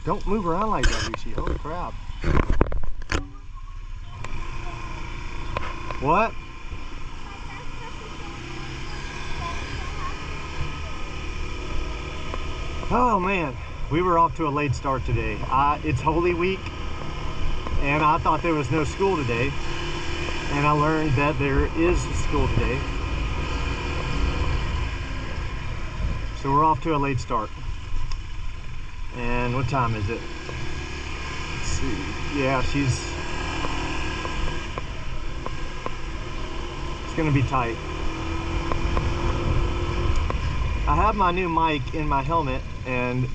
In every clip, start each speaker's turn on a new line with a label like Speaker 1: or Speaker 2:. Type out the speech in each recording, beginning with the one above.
Speaker 1: Don't move around like that, Lucy. Holy crap. What? Oh man, we were off to a late start today. It's Holy Week, and I thought there was no school today, and I learned that there is school today. So we're off to a late start. And what time is it? Let's see. Yeah, it's gonna be tight. I have my new mic in my helmet, and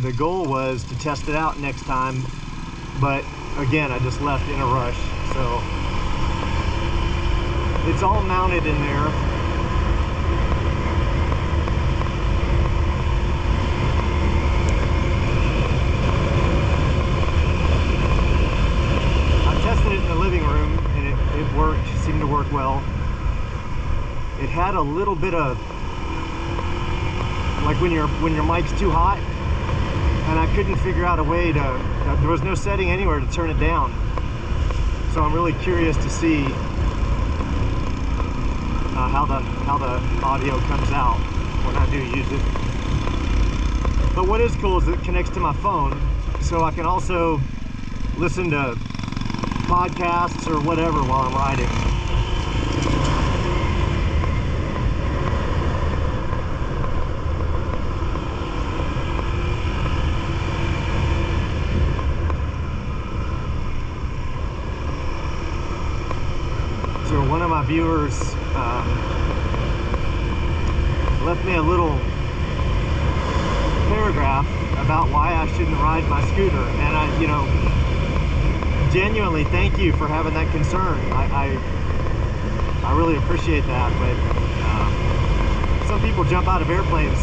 Speaker 1: the goal was to test it out next time, but again, I just left in a rush, so it's all mounted in there. I tested it in the living room, and it worked, seemed to work well. It had a little bit of, like when your mic's too hot, and I couldn't figure out a way to, there was no setting anywhere to turn it down. So I'm really curious to see how the audio comes out when I do use it. But what is cool is it connects to my phone, so I can also listen to podcasts or whatever while I'm riding. One of my viewers left me a little paragraph about why I shouldn't ride my scooter, and I, genuinely thank you for having that concern. I really appreciate that. But some people jump out of airplanes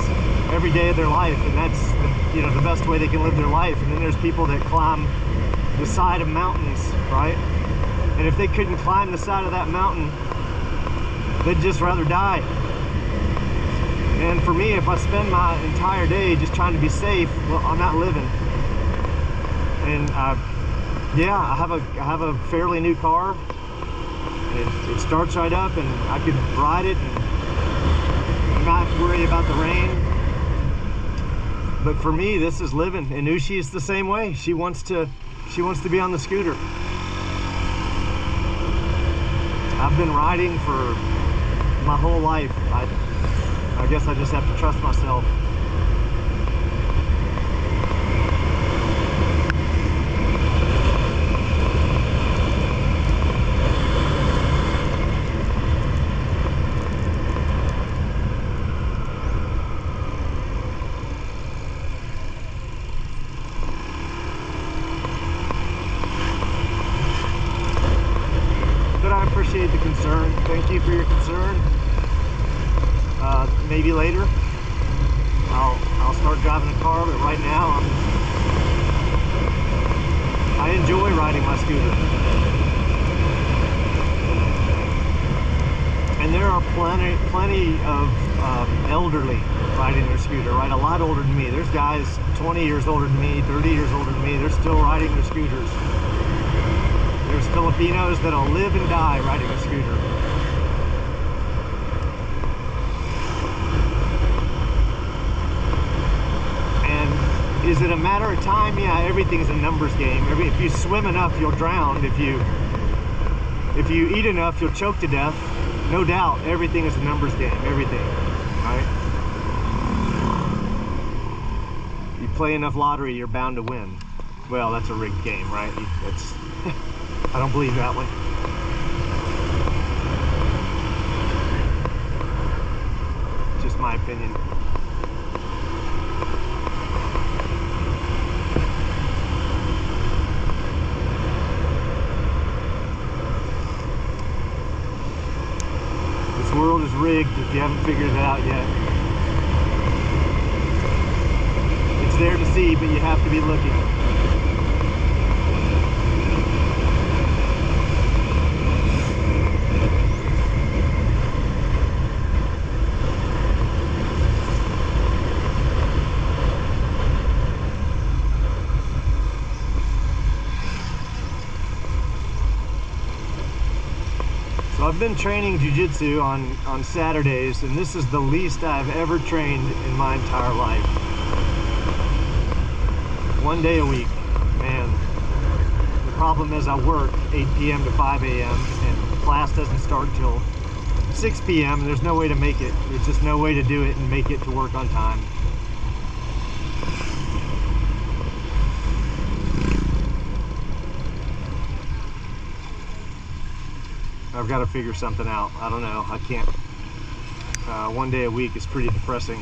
Speaker 1: every day of their life, and that's the best way they can live their life. And then there's people that climb the side of mountains, right? And if they couldn't climb the side of that mountain, they'd just rather die. And for me, if I spend my entire day just trying to be safe, well, I'm not living. And yeah, I have a fairly new car. It starts right up, and I could ride it and not worry about the rain. But for me, this is living. And Ushi is the same way. She wants to be on the scooter. I've been riding for my whole life. I guess I just have to trust myself. Appreciate the concern. Thank you for your concern. Maybe later I'll start driving a car, but right now I enjoy riding my scooter. And there are plenty of elderly riding their scooter, right? A lot older than me. There's guys 20 years older than me, 30 years older than me. They're still riding their scooters. There's Filipinos that'll live and die riding a scooter. And is it a matter of time? Yeah, everything's a numbers game. If you swim enough, you'll drown. If you eat enough, you'll choke to death. No doubt, everything is a numbers game. Everything, right? You play enough lottery, you're bound to win. Well, that's a rigged game, right? It's I don't believe that one. Just my opinion. This world is rigged if you haven't figured it out yet. It's there to see, but you have to be looking. Well, I've been training jiu-jitsu on Saturdays, and this is the least I've ever trained in my entire life. 1 day a week, man. The problem is I work 8 p.m. to 5 a.m. and class doesn't start till 6 p.m. and there's no way to make it. There's just no way to do it and make it to work on time. I've got to figure something out. I don't know. I can't. 1 day a week is pretty depressing.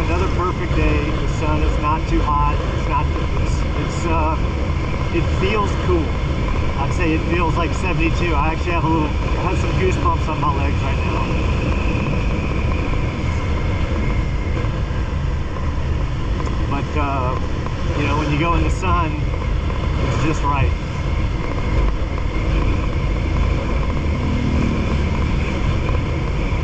Speaker 1: Another perfect day. The sun is not too hot. It's not. It feels cool. I'd say it feels like 72. I actually have some goosebumps on my legs right now. But you know, when you go in the sun, it's just right.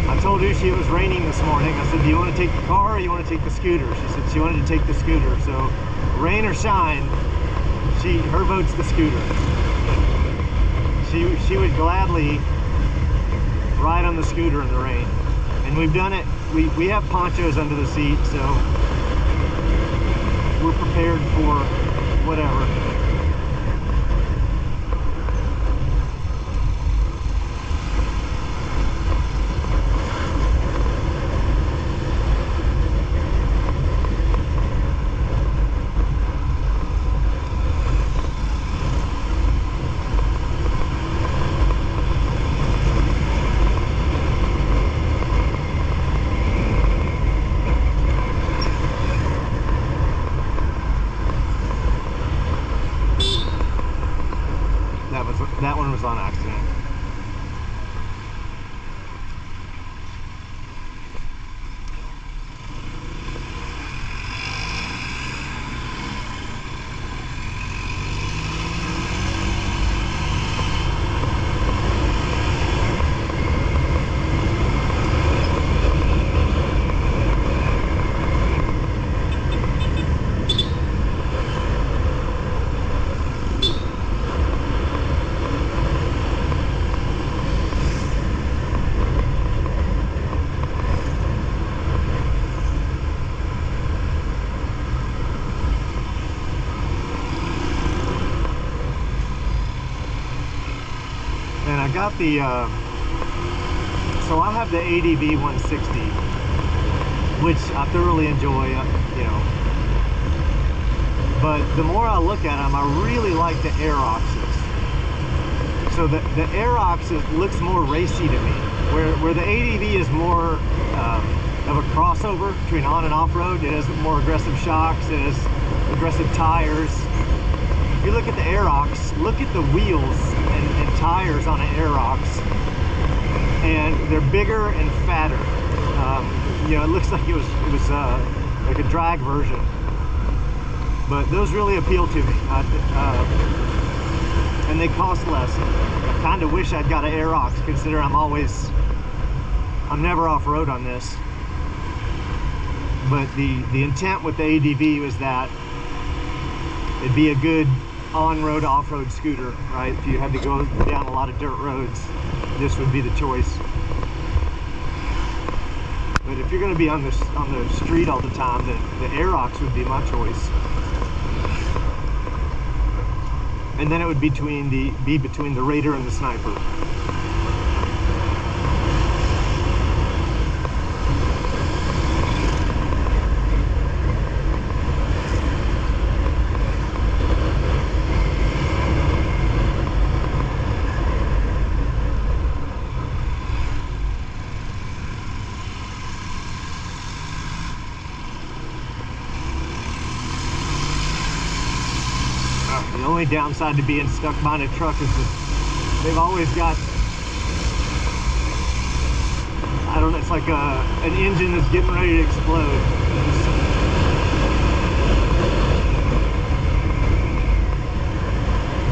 Speaker 1: I told Ushi it was raining this morning. I said, do you want to take the car or you want to take the scooter? She said she wanted to take the scooter. So rain or shine, her vote's the scooter. She would gladly ride on the scooter in the rain. And we've done it. We have ponchos under the seat, so we're prepared for whatever. That one was on accident. And I got the, so I have the ADV 160, which I thoroughly enjoy, you know. But the more I look at them, I really like the Aeroxes. So the Aeroxes looks more racy to me, where the ADV is more of a crossover between on and off-road. It has more aggressive shocks, it has aggressive tires. If you look at the Aerox, look at the wheels and tires on an Aerox, and they're bigger and fatter. You know, it looks like it was like a drag version, but those really appeal to me, and they cost less. I kind of wish I'd got an Aerox, considering I'm never off-road on this. But the intent with the ADV was that it'd be a good on-road, off-road scooter, right? If you had to go down a lot of dirt roads, this would be the choice. But if you're going to be on the street all the time, the Aerox would be my choice. And then it would be between the Raider and the Sniper. The only downside to being stuck behind a truck is that they've always got, I don't know, it's like an engine that's getting ready to explode.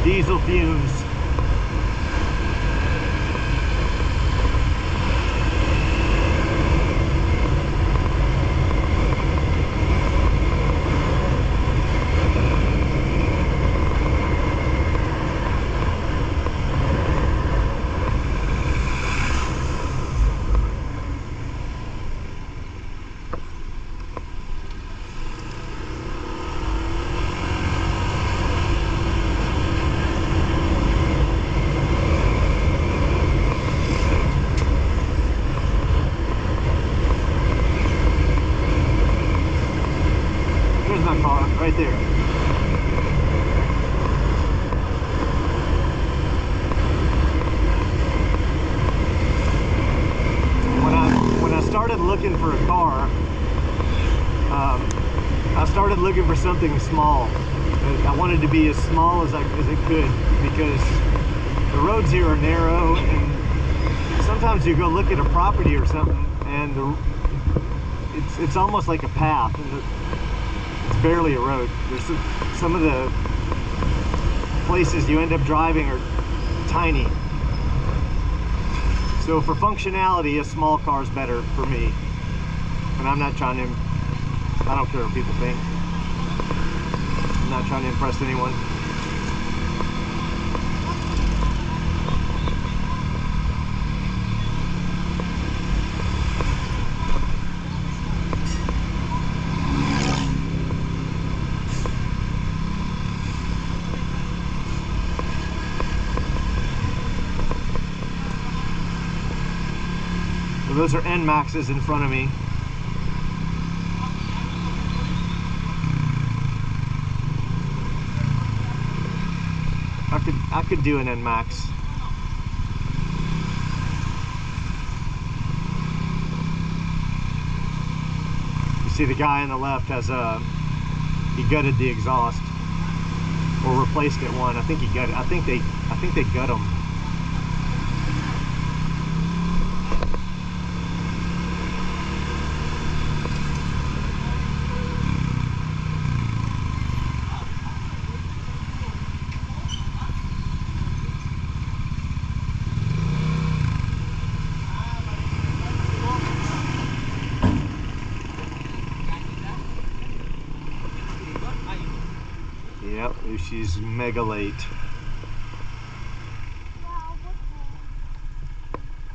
Speaker 1: Diesel fumes. Right there. When I started looking for a car, I started looking for something small. I wanted to be as small as it could, because the roads here are narrow, and sometimes you go look at a property or something, and it's almost like a path, and it's barely a road. There's some of the places you end up driving are tiny. So for functionality, a small car is better for me. And I'm not trying to, I don't care what people think. I'm not trying to impress anyone. So those are NMAXs in front of me. I could do an NMAX. You see the guy on the left has he gutted the exhaust, or replaced it one. I think he gutted. I think they gut them. Yep, she's mega late.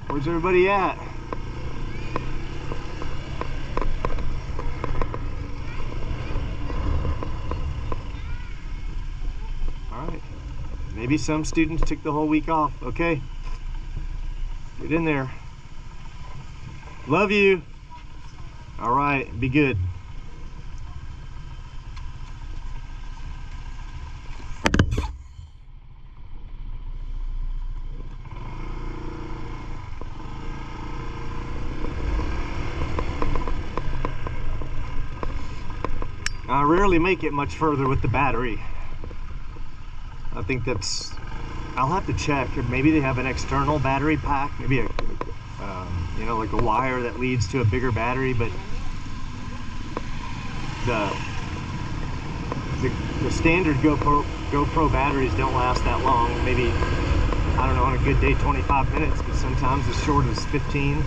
Speaker 1: Where's everybody at? Alright. Maybe some students took the whole week off. Okay. Get in there. Love you. Alright, be good. I rarely make it much further with the battery. I think that's, I'll have to check. Or maybe they have an external battery pack, maybe a, you know, like a wire that leads to a bigger battery. But the standard GoPro batteries don't last that long. Maybe, I don't know, on a good day 25 minutes, but sometimes as short as 15.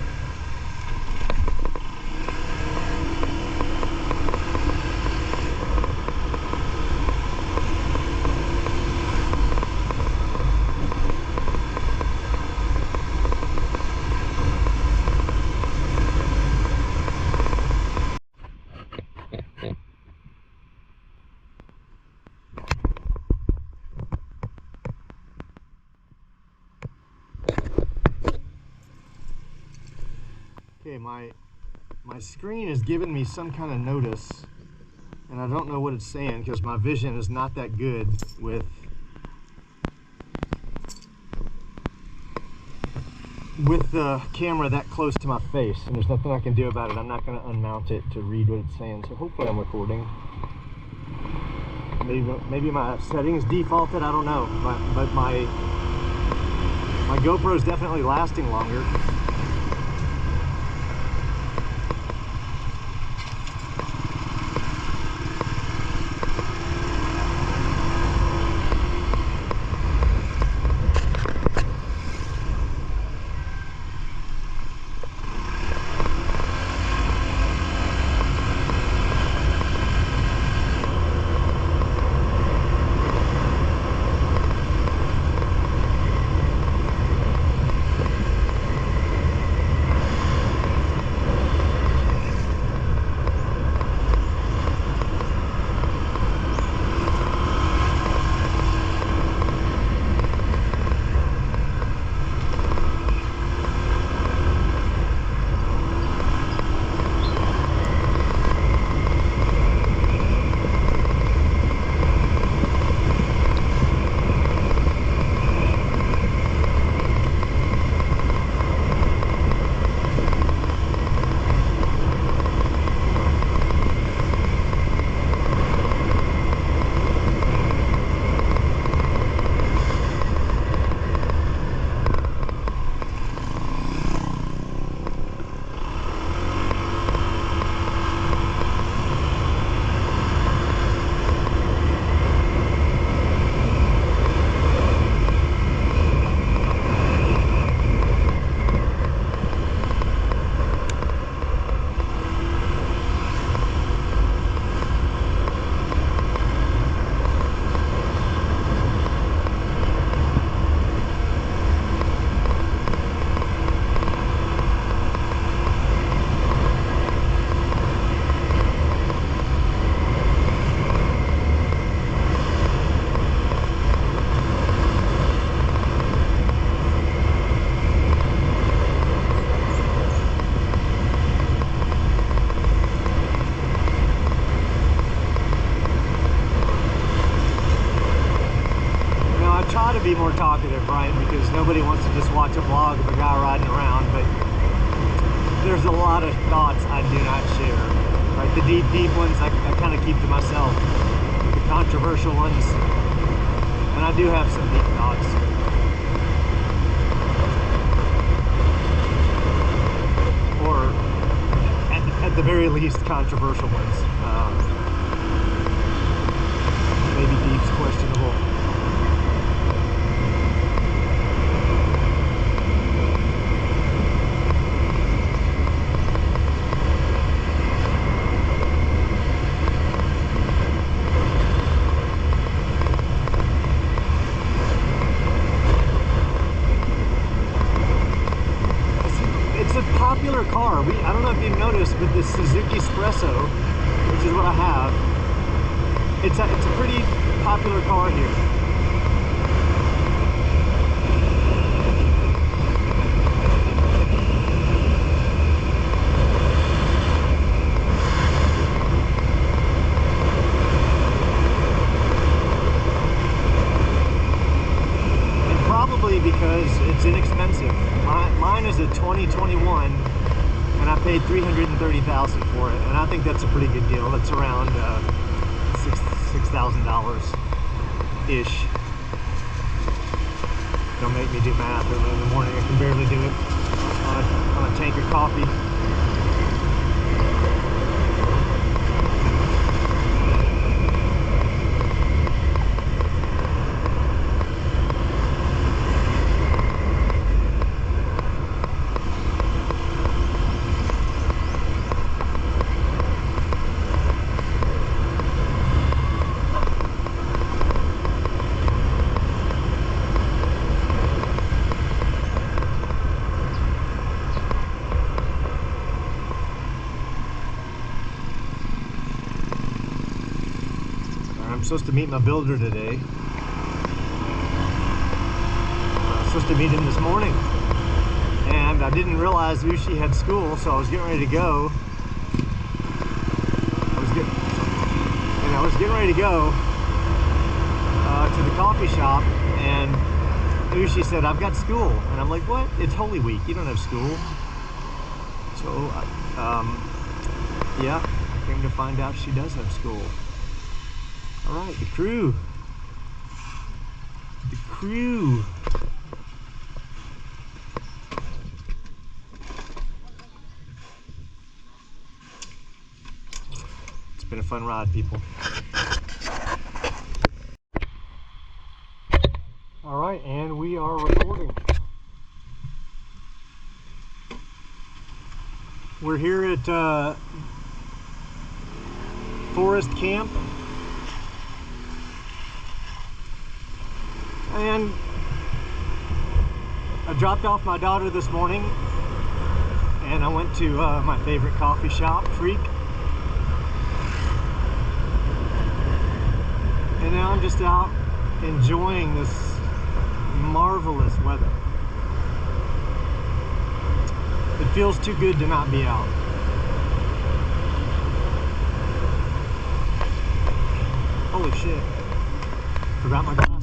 Speaker 1: Okay, my screen is giving me some kind of notice, and I don't know what it's saying because my vision is not that good with the camera that close to my face, and there's nothing I can do about it. I'm not going to unmount it to read what it's saying, so hopefully I'm recording. Maybe my settings defaulted, I don't know, but my GoPro is definitely lasting longer. To be more talkative, right? Because nobody wants to just watch a vlog of a guy riding around, but there's a lot of thoughts I do not share, right? The deep ones I kind of keep to myself. The controversial ones, and I do have some deep thoughts. Or at the very least, controversial ones. Maybe deep's questionable. Popular car. I don't know if you've noticed, but the Suzuki Espresso, which is what I have, it's a pretty popular car here. And probably because it's inexpensive. Mine is a 2021, and I paid $330,000 for it, and I think that's a pretty good deal. That's around $6,000-ish. Don't make me do math early in the morning. I can barely do it on a tank of coffee. I'm supposed to meet my builder today. I was supposed to meet him this morning, and I didn't realize Ushi had school, so I was getting ready to go. I was getting ready to go to the coffee shop, and Ushi said, "I've got school," and I'm like, "What? It's Holy Week. You don't have school." So, yeah, I came to find out she does have school. All right. right, the crew. The crew. It's been a fun ride, people. All right, and we are recording. We're here at Forest Camp, and I dropped off my daughter this morning, and I went to my favorite coffee shop, Freak, and now I'm just out enjoying this marvelous weather. It feels too good to not be out. Holy shit. Forgot my glasses.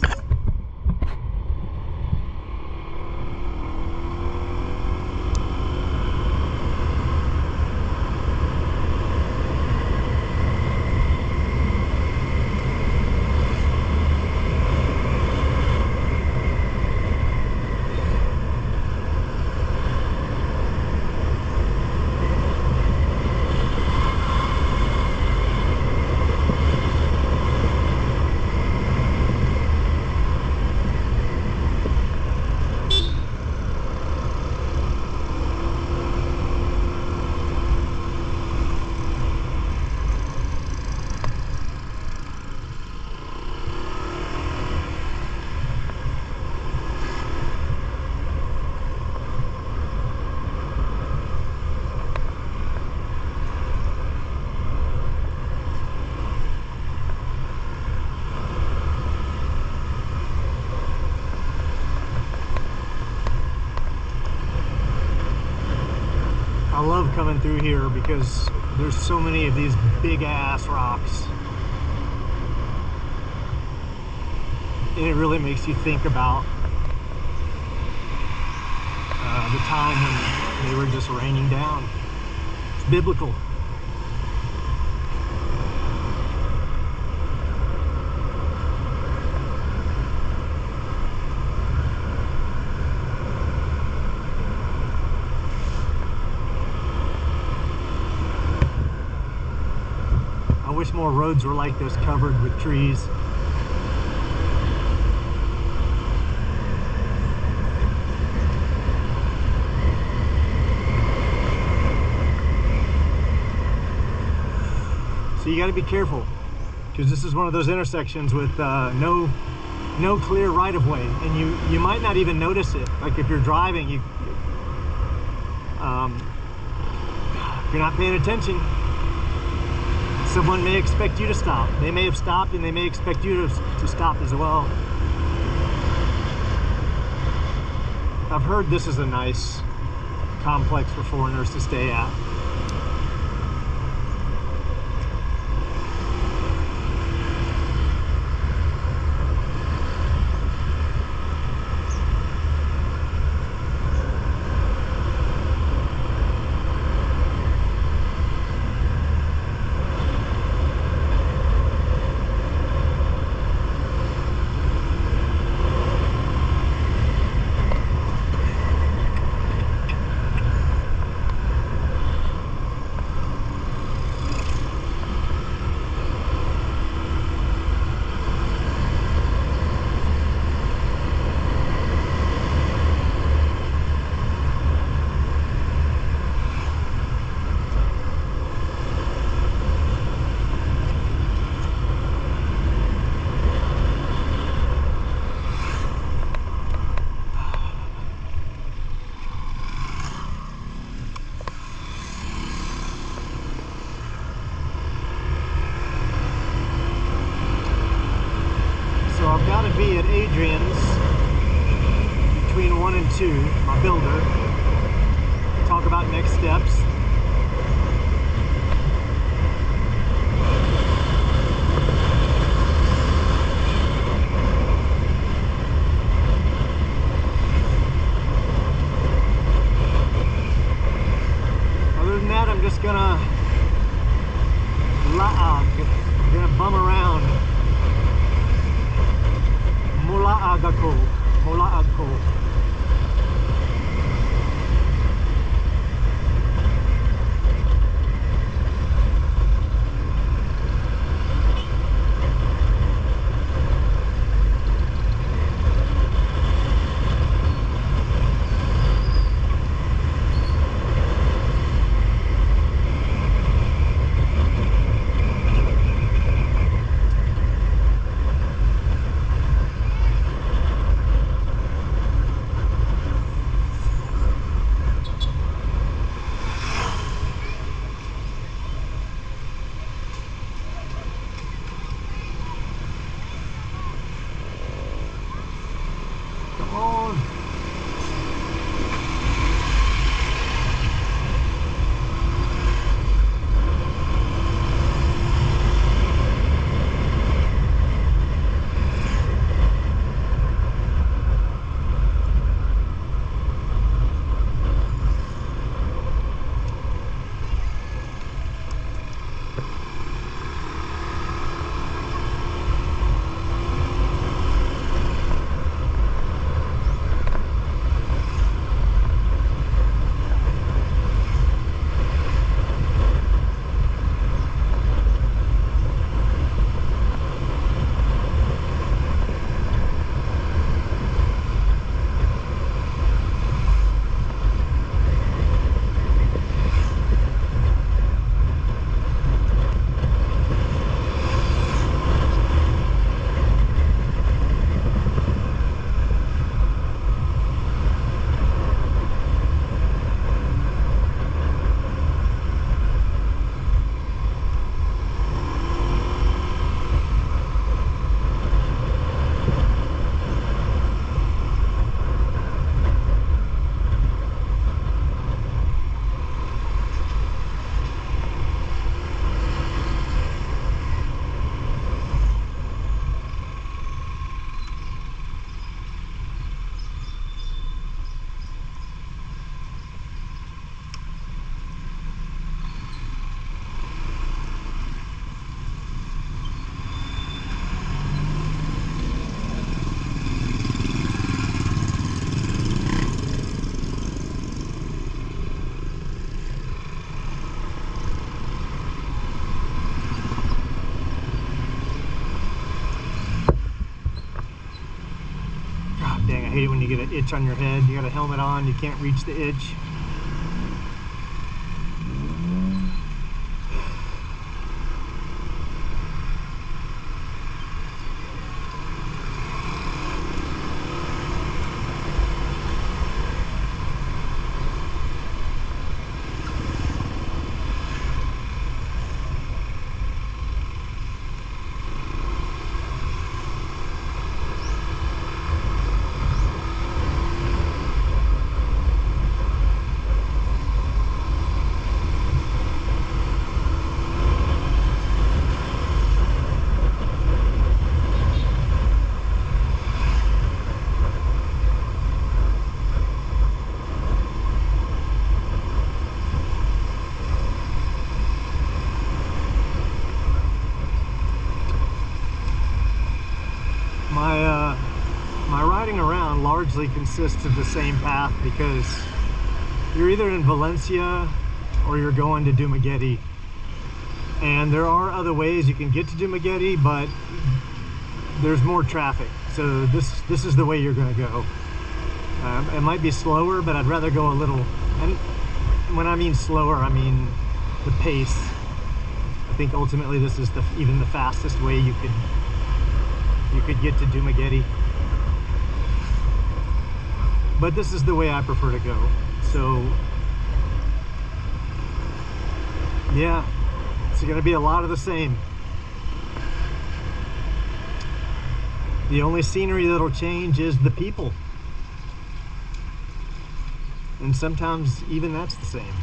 Speaker 1: I love coming through here because there's so many of these big ass rocks, and it really makes you think about the time when they were just raining down. It's biblical. I wish more roads were like this, covered with trees. So you got to be careful, because this is one of those intersections with no clear right-of-way, and you might not even notice it. Like if you're driving, if you're not paying attention, someone may expect you to stop. They may have stopped, and they may expect you to stop as well. I've heard this is a nice complex for foreigners to stay at. I've got to be at Adrian's between 1 and 2, my builder, talk about next steps. Other than that, I'm just gonna bum around Agako. Mola Agako. Come on. Dang, I hate it when you get an itch on your head. You got a helmet on, you can't reach the itch. My riding around largely consists of the same path because you're either in Valencia or you're going to Dumaguete. And there are other ways you can get to Dumaguete, but there's more traffic. So this is the way you're going to go. It might be slower, but I'd rather go a little, and when I mean slower, I mean the pace. I think ultimately this is even the fastest way you could get to Dumaguete. But this is the way I prefer to go. So yeah, it's going to be a lot of the same. The only scenery that'll change is the people. And sometimes even that's the same.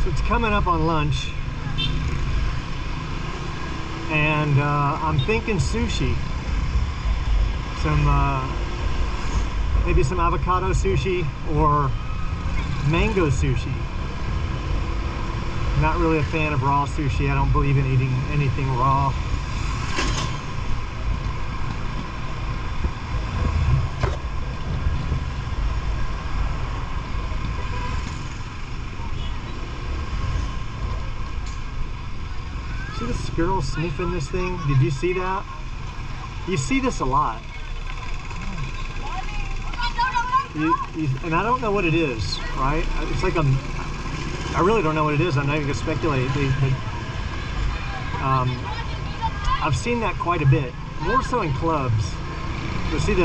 Speaker 1: So it's coming up on lunch, and I'm thinking sushi. Maybe some avocado sushi or mango sushi. I'm not really a fan of raw sushi. I don't believe in eating anything raw. See this girl sniffing this thing? Did you see that? You see this a lot. And I don't know what it is, right? It's like I really don't know what it is. I'm not even gonna speculate. I've seen that quite a bit, more so in clubs. So see,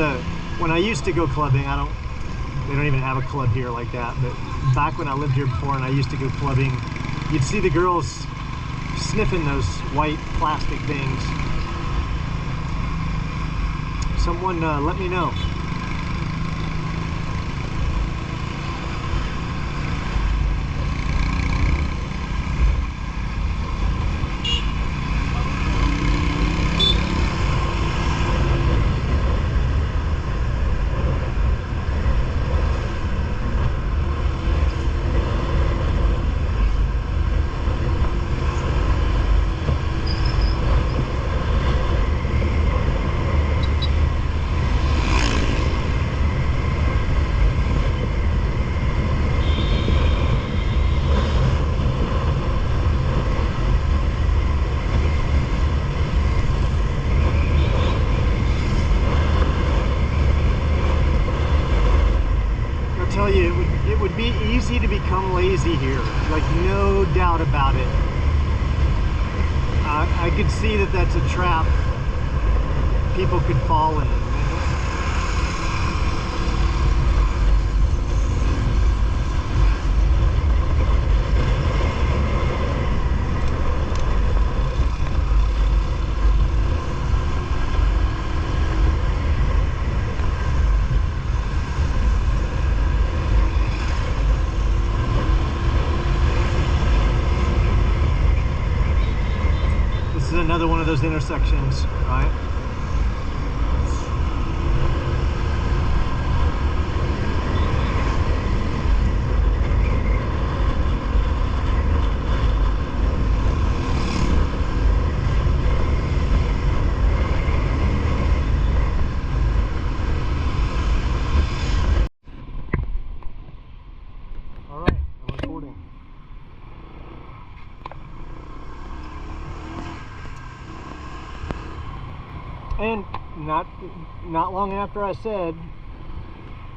Speaker 1: when I used to go clubbing, they don't even have a club here like that. But back when I lived here before and I used to go clubbing, you'd see the girls sniffing those white plastic things. Someone let me know. It would be easy to become lazy here, like no doubt about it. I could see that that's a trap people could fall in. Another one of those intersections, right? All right, I'm recording. And not long after I said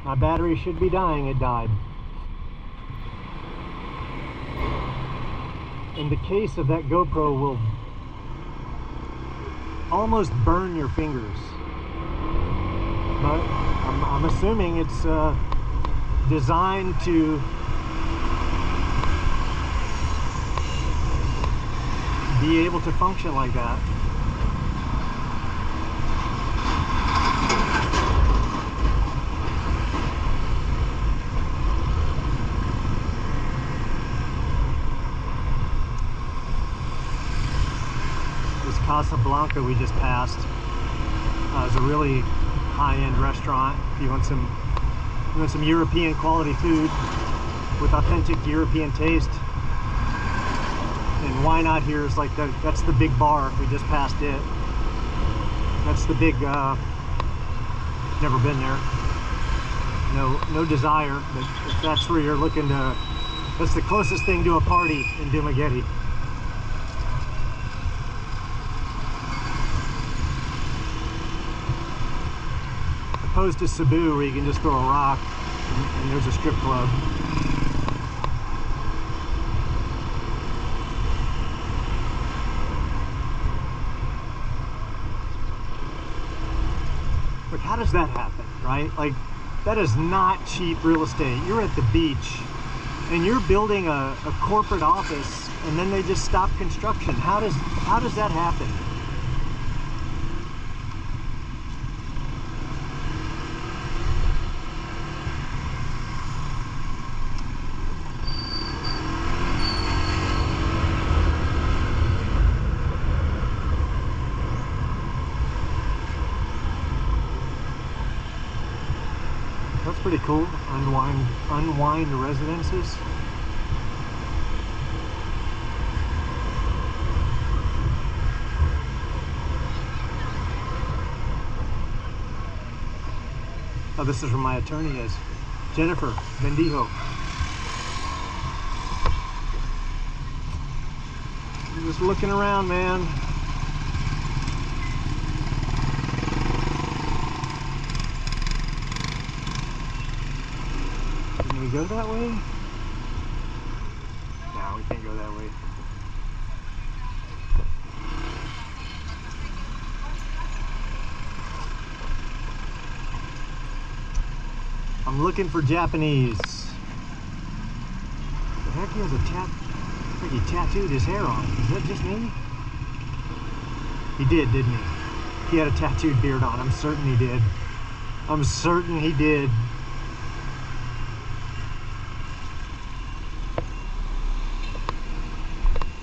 Speaker 1: my battery should be dying, it died. And the case of that GoPro will almost burn your fingers. But I'm assuming it's designed to be able to function like that. Casablanca we just passed is a really high-end restaurant. If you want some European quality food with authentic European taste, and why not here is like that's the big bar. We just passed it. That's the big never been there, no desire, but if that's where you're looking to, that's the closest thing to a party in Dumaguete. Opposed to Cebu, where you can just throw a rock and there's a strip club. Like, how does that happen, right? Like, that is not cheap real estate. You're at the beach and you're building a corporate office, and then they just stop construction. How does that happen? pretty cool. Unwind residences. Oh, this is where my attorney is, Jennifer Bendijo. I'm just looking around, man. Can we go that way? No, we can't go that way. I'm looking for Japanese. The heck, he has a like he tattooed his hair on. Is that just me? He did, didn't he? He had a tattooed beard on. I'm certain he did. I'm certain he did.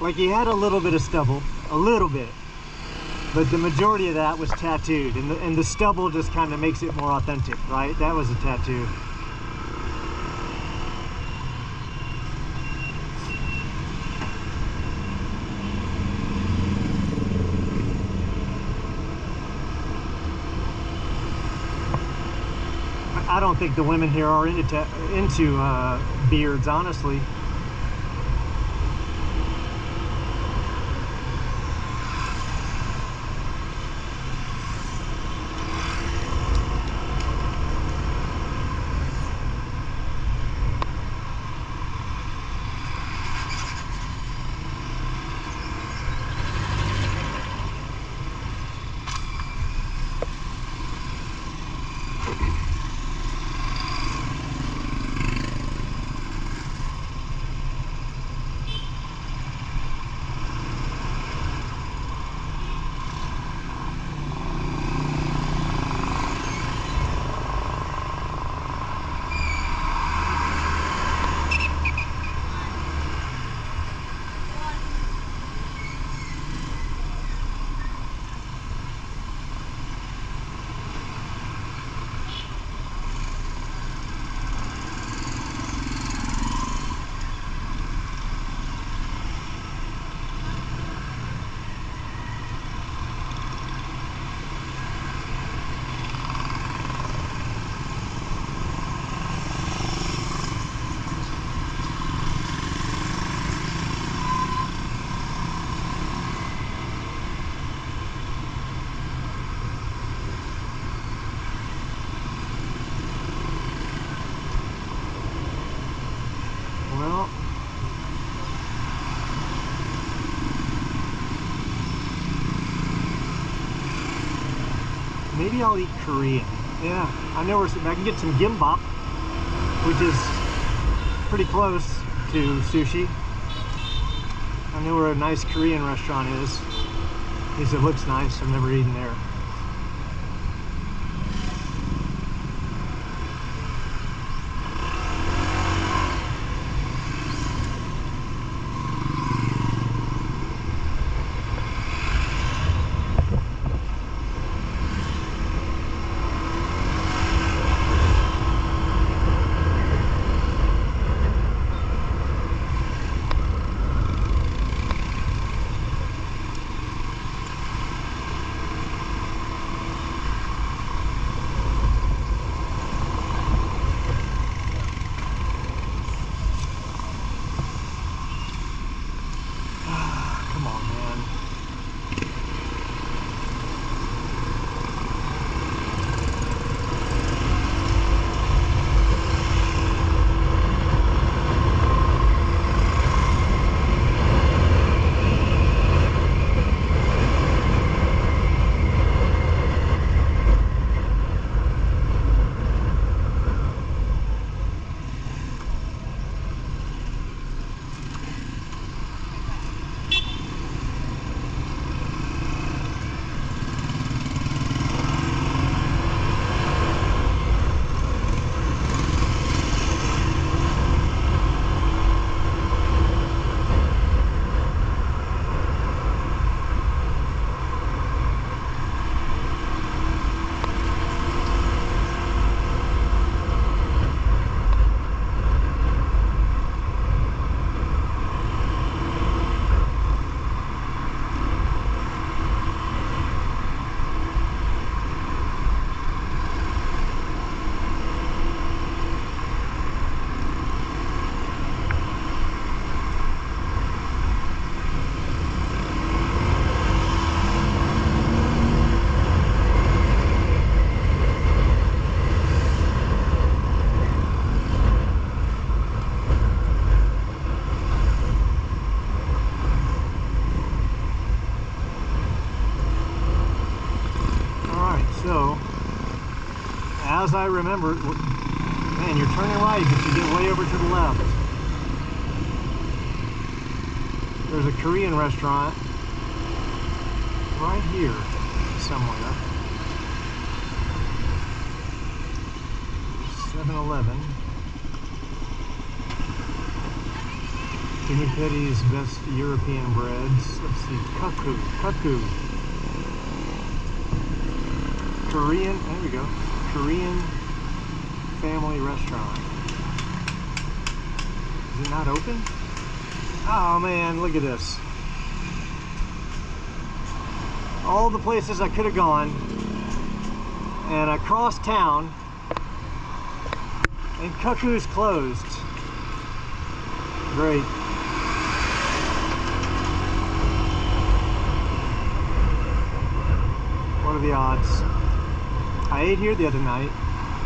Speaker 1: Like he had a little bit of stubble, a little bit. But the majority of that was tattooed, and the stubble just kind of makes it more authentic, right? That was a tattoo. I don't think the women here are into beards, honestly. Well, maybe I'll eat Korean. Yeah, I know I can get some gimbap, which is pretty close to sushi. I know where a nice Korean restaurant is. At least it looks nice. I've never eaten there. remember, man, you're turning right, but you get way over to the left. There's a Korean restaurant right here somewhere. 7-Eleven. Jimmy Petty's best European breads. Let's see, Kaku. Korean, there we go. Korean family restaurant. Is it not open? Oh man, look at this. All the places I could have gone, and I crossed town, and Kaku's closed. Great. What are the odds? I ate here the other night,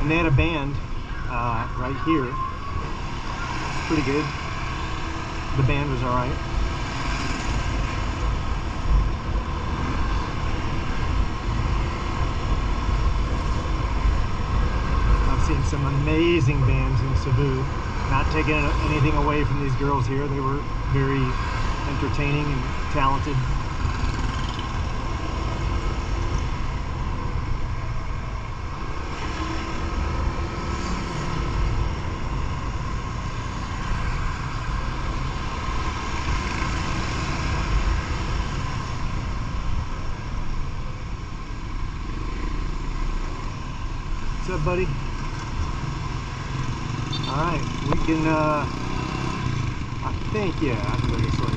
Speaker 1: and they had a band right here. It's pretty good. The band was all right. I've seen some amazing bands in Cebu. Not taking anything away from these girls here. They were very entertaining and talented. What's up, buddy? Alright, we can, I think, yeah, I can go this way.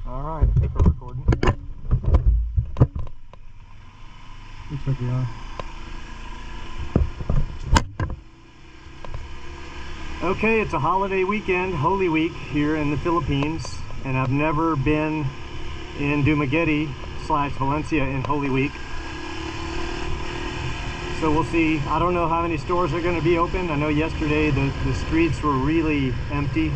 Speaker 1: Alright, I think we're recording. Looks like we are. Okay, it's a holiday weekend, Holy Week here in the Philippines, and I've never been in Dumaguete/Valencia in Holy Week. So we'll see. I don't know how many stores are going to be open. I know yesterday the streets were really empty.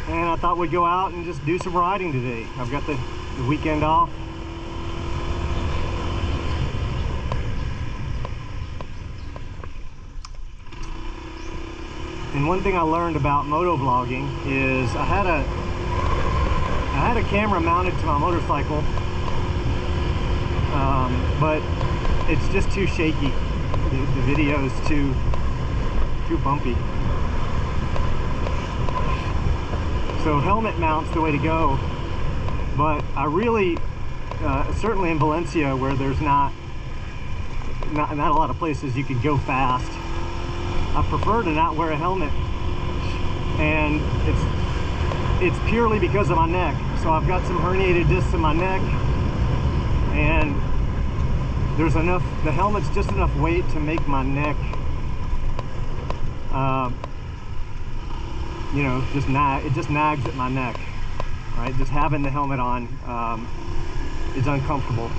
Speaker 1: And I thought we'd go out and just do some riding today. I've got the weekend off. And one thing I learned about motovlogging is I had a camera mounted to my motorcycle, but it's just too shaky. The video is too bumpy. So helmet mount's the way to go. But I really, certainly in Valencia, where there's not a lot of places you can go fast, I prefer to not wear a helmet, and it's purely because of my neck. So I've got some herniated discs in my neck, and there's enough, the helmet's just enough weight to make my neck, you know, it just nags at my neck, right? Just having the helmet on is uncomfortable.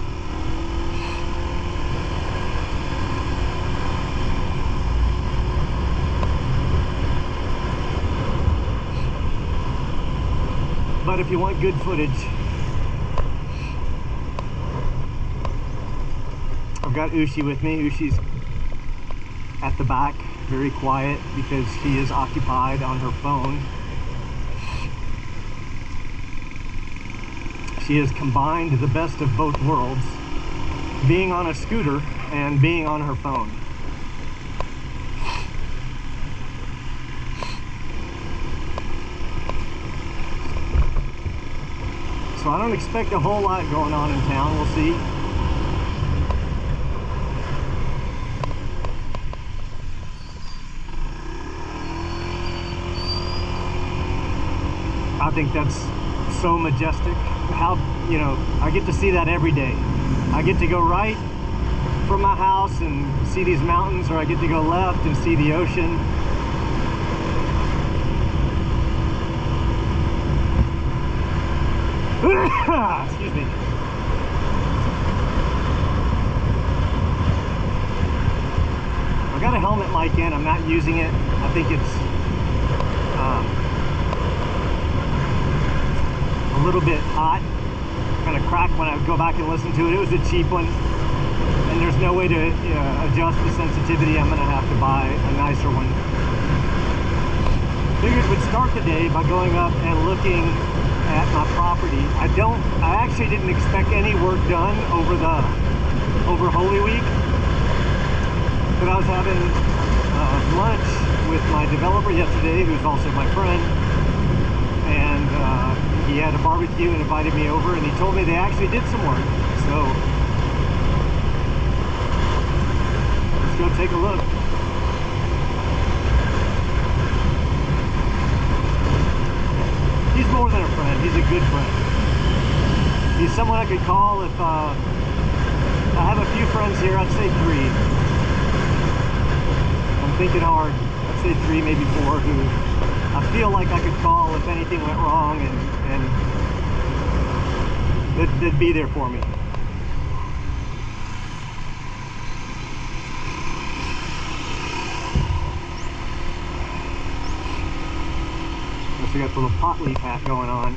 Speaker 1: But if you want good footage, I've got Ushi with me. Ushi's at the back, very quiet because she is occupied on her phone. She has combined the best of both worlds, being on a scooter and being on her phone. So I don't expect a whole lot going on in town. We'll see. I think that's so majestic. How, you know, I get to see that every day. I get to go right from my house and see these mountains, or I get to go left and see the ocean. Excuse me. I got a helmet mic in. I'm not using it. I think it's a little bit hot, kind of cracked when I go back and listen to it. It was a cheap one, and there's no way to adjust the sensitivity. I'm gonna have to buy a nicer one. Figured we'd start the day by going up and looking at my property. I actually didn't expect any work done over Holy Week, but I was having lunch with my developer yesterday, who's also my friend, and he had a barbecue and invited me over, and he told me they actually did some work. So let's go take a look. He's more than a friend, he's a good friend. He's someone I could call if I have a few friends here. I'd say 3. I'm thinking hard. I'd say 3, maybe 4, who I feel like I could call if anything went wrong, and they'd be there for me. We got the little pot leaf hat going on.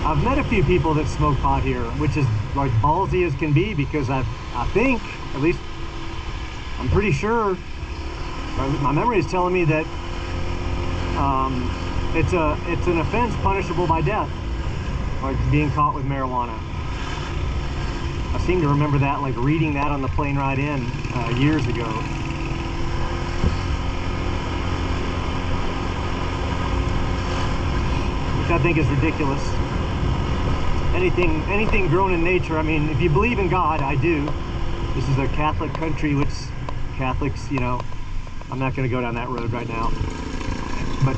Speaker 1: I've met a few people that smoke pot here, which is like ballsy as can be, because I think, at least I'm pretty sure, my memory is telling me that it's an offense punishable by death, like being caught with marijuana. I seem to remember that, like reading that on the plane ride in years ago. Which I think is ridiculous. Anything grown in nature, I mean, if you believe in God, I do. This is a Catholic country, which Catholics, you know, I'm not going to go down that road right now. But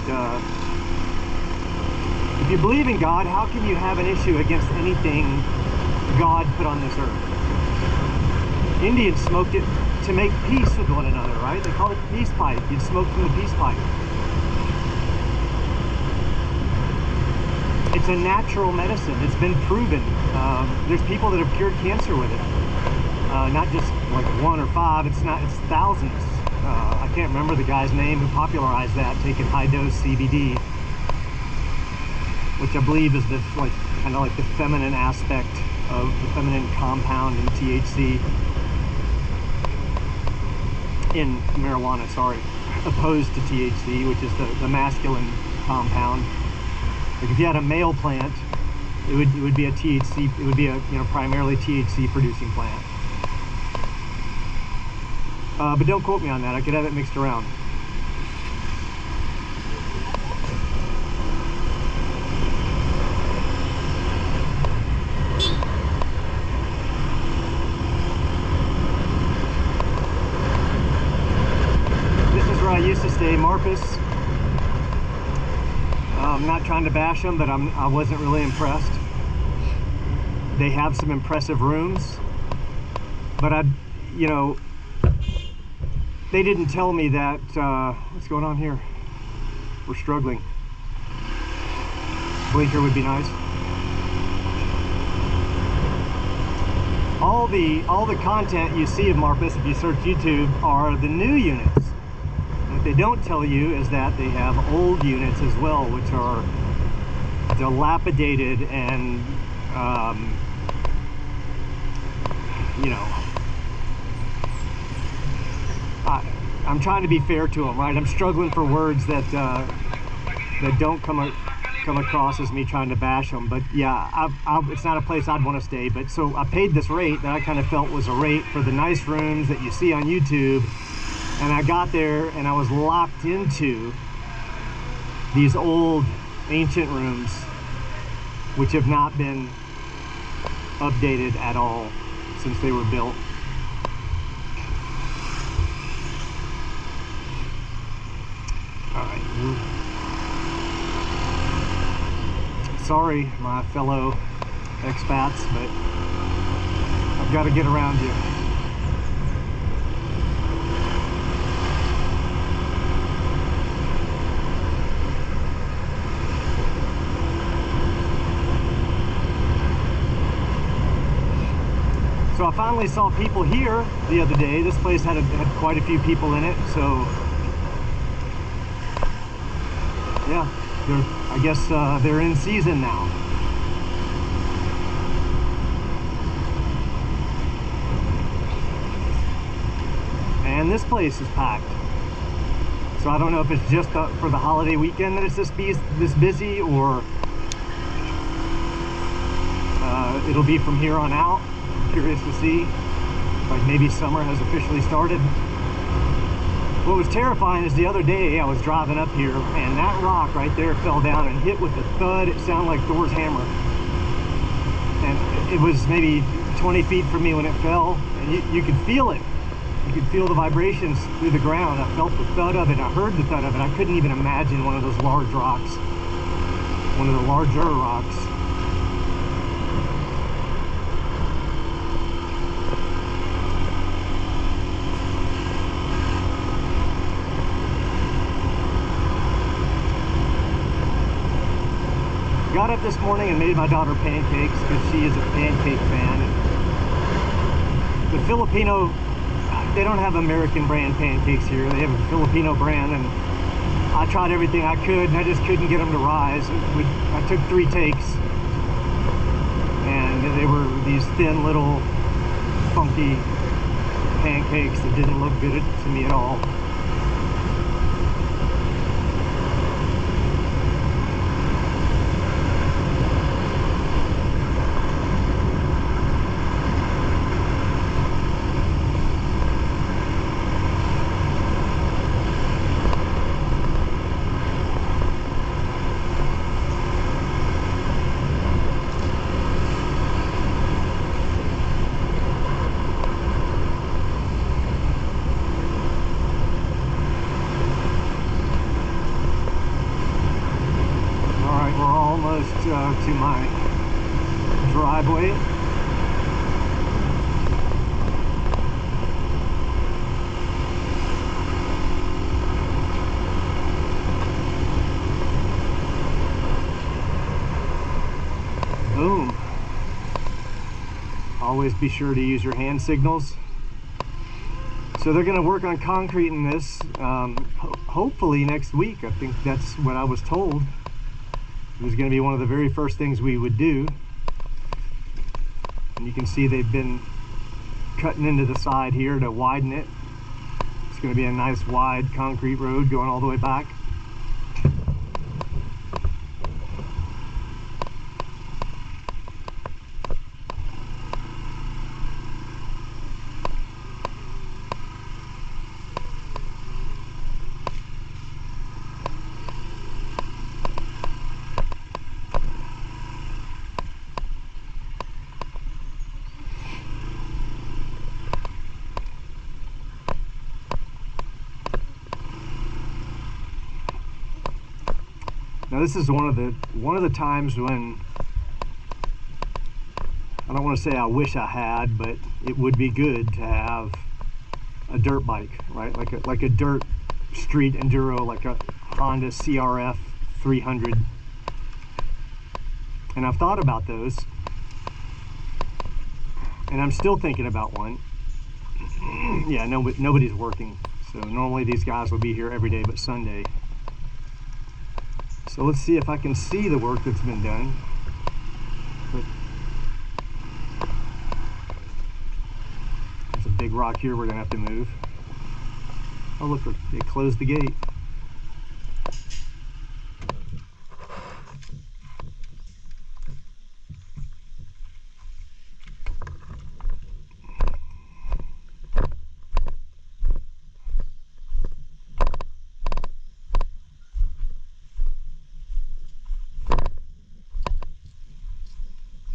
Speaker 1: if you believe in God, how can you have an issue against anything God put on this earth? Indians smoked it to make peace with one another, right? They call it the peace pipe. You'd smoke from the peace pipe. It's a natural medicine. It's been proven. There's people that have cured cancer with it. Not just like 1 or 5. It's thousands. I can't remember the guy's name who popularized that, taking high dose CBD, which I believe is the kind of like the feminine aspect of the feminine compound in THC, in marijuana, sorry, opposed to THC, which is the masculine compound. Like if you had a male plant, it would be a THC, it would be a primarily THC producing plant. But don't quote me on that. I could have it mixed around. I used to stay, Marcus. I'm not trying to bash them, but I wasn't really impressed. They have some impressive rooms, but they didn't tell me that. What's going on here? We're struggling. Blinker would be nice. All the content you see of Marcus, if you search YouTube, are the new units. What they don't tell you is that they have old units as well, which are dilapidated and I'm trying to be fair to them, right? I'm struggling for words that don't come across as me trying to bash them. But yeah, it's not a place I'd want to stay. But so I paid this rate that I kind of felt was a rate for the nice rooms that you see on YouTube. And I got there and I was locked into these old ancient rooms, which have not been updated at all since they were built. All right. sorry, my fellow expats, but I've got to get around you. So I finally saw people here the other day. This place had quite a few people in it, so yeah, I guess they're in season now. And this place is packed. So I don't know if it's just for the holiday weekend that it's this busy, or it'll be from here on out. Curious to see, like maybe summer has officially started. What was terrifying is the other day I was driving up here and that rock right there fell down and hit with a thud. It sounded like Thor's hammer, and it was maybe 20 feet from me when it fell, and you could feel it. You could feel the vibrations through the ground. I felt the thud of it. I heard the thud of it. I couldn't even imagine one of those large rocks, one of the larger rocks. Got up this morning and made my daughter pancakes because she is a pancake fan. And the Filipino, they don't have American brand pancakes here. They have a Filipino brand, and I tried everything I could and I just couldn't get them to rise. I took 3 takes and they were these thin little funky pancakes that didn't look good to me at all. To my driveway. Boom. Always be sure to use your hand signals. So they're going to work on concreting this hopefully next week. I think that's what I was told. It was going to be one of the very first things we would do. And you can see they've been cutting into the side here to widen it. It's going to be a nice wide concrete road going all the way back. Now this is one of the times when I don't want to say I wish I had, but it would be good to have a dirt bike, right? Like a dirt street enduro, like a Honda CRF 300. And I've thought about those, and I'm still thinking about one. Yeah, nobody's working, so normally these guys will be here every day but Sunday. So let's see if I can see the work that's been done. But there's a big rock here we're gonna have to move. Oh look, they closed the gate.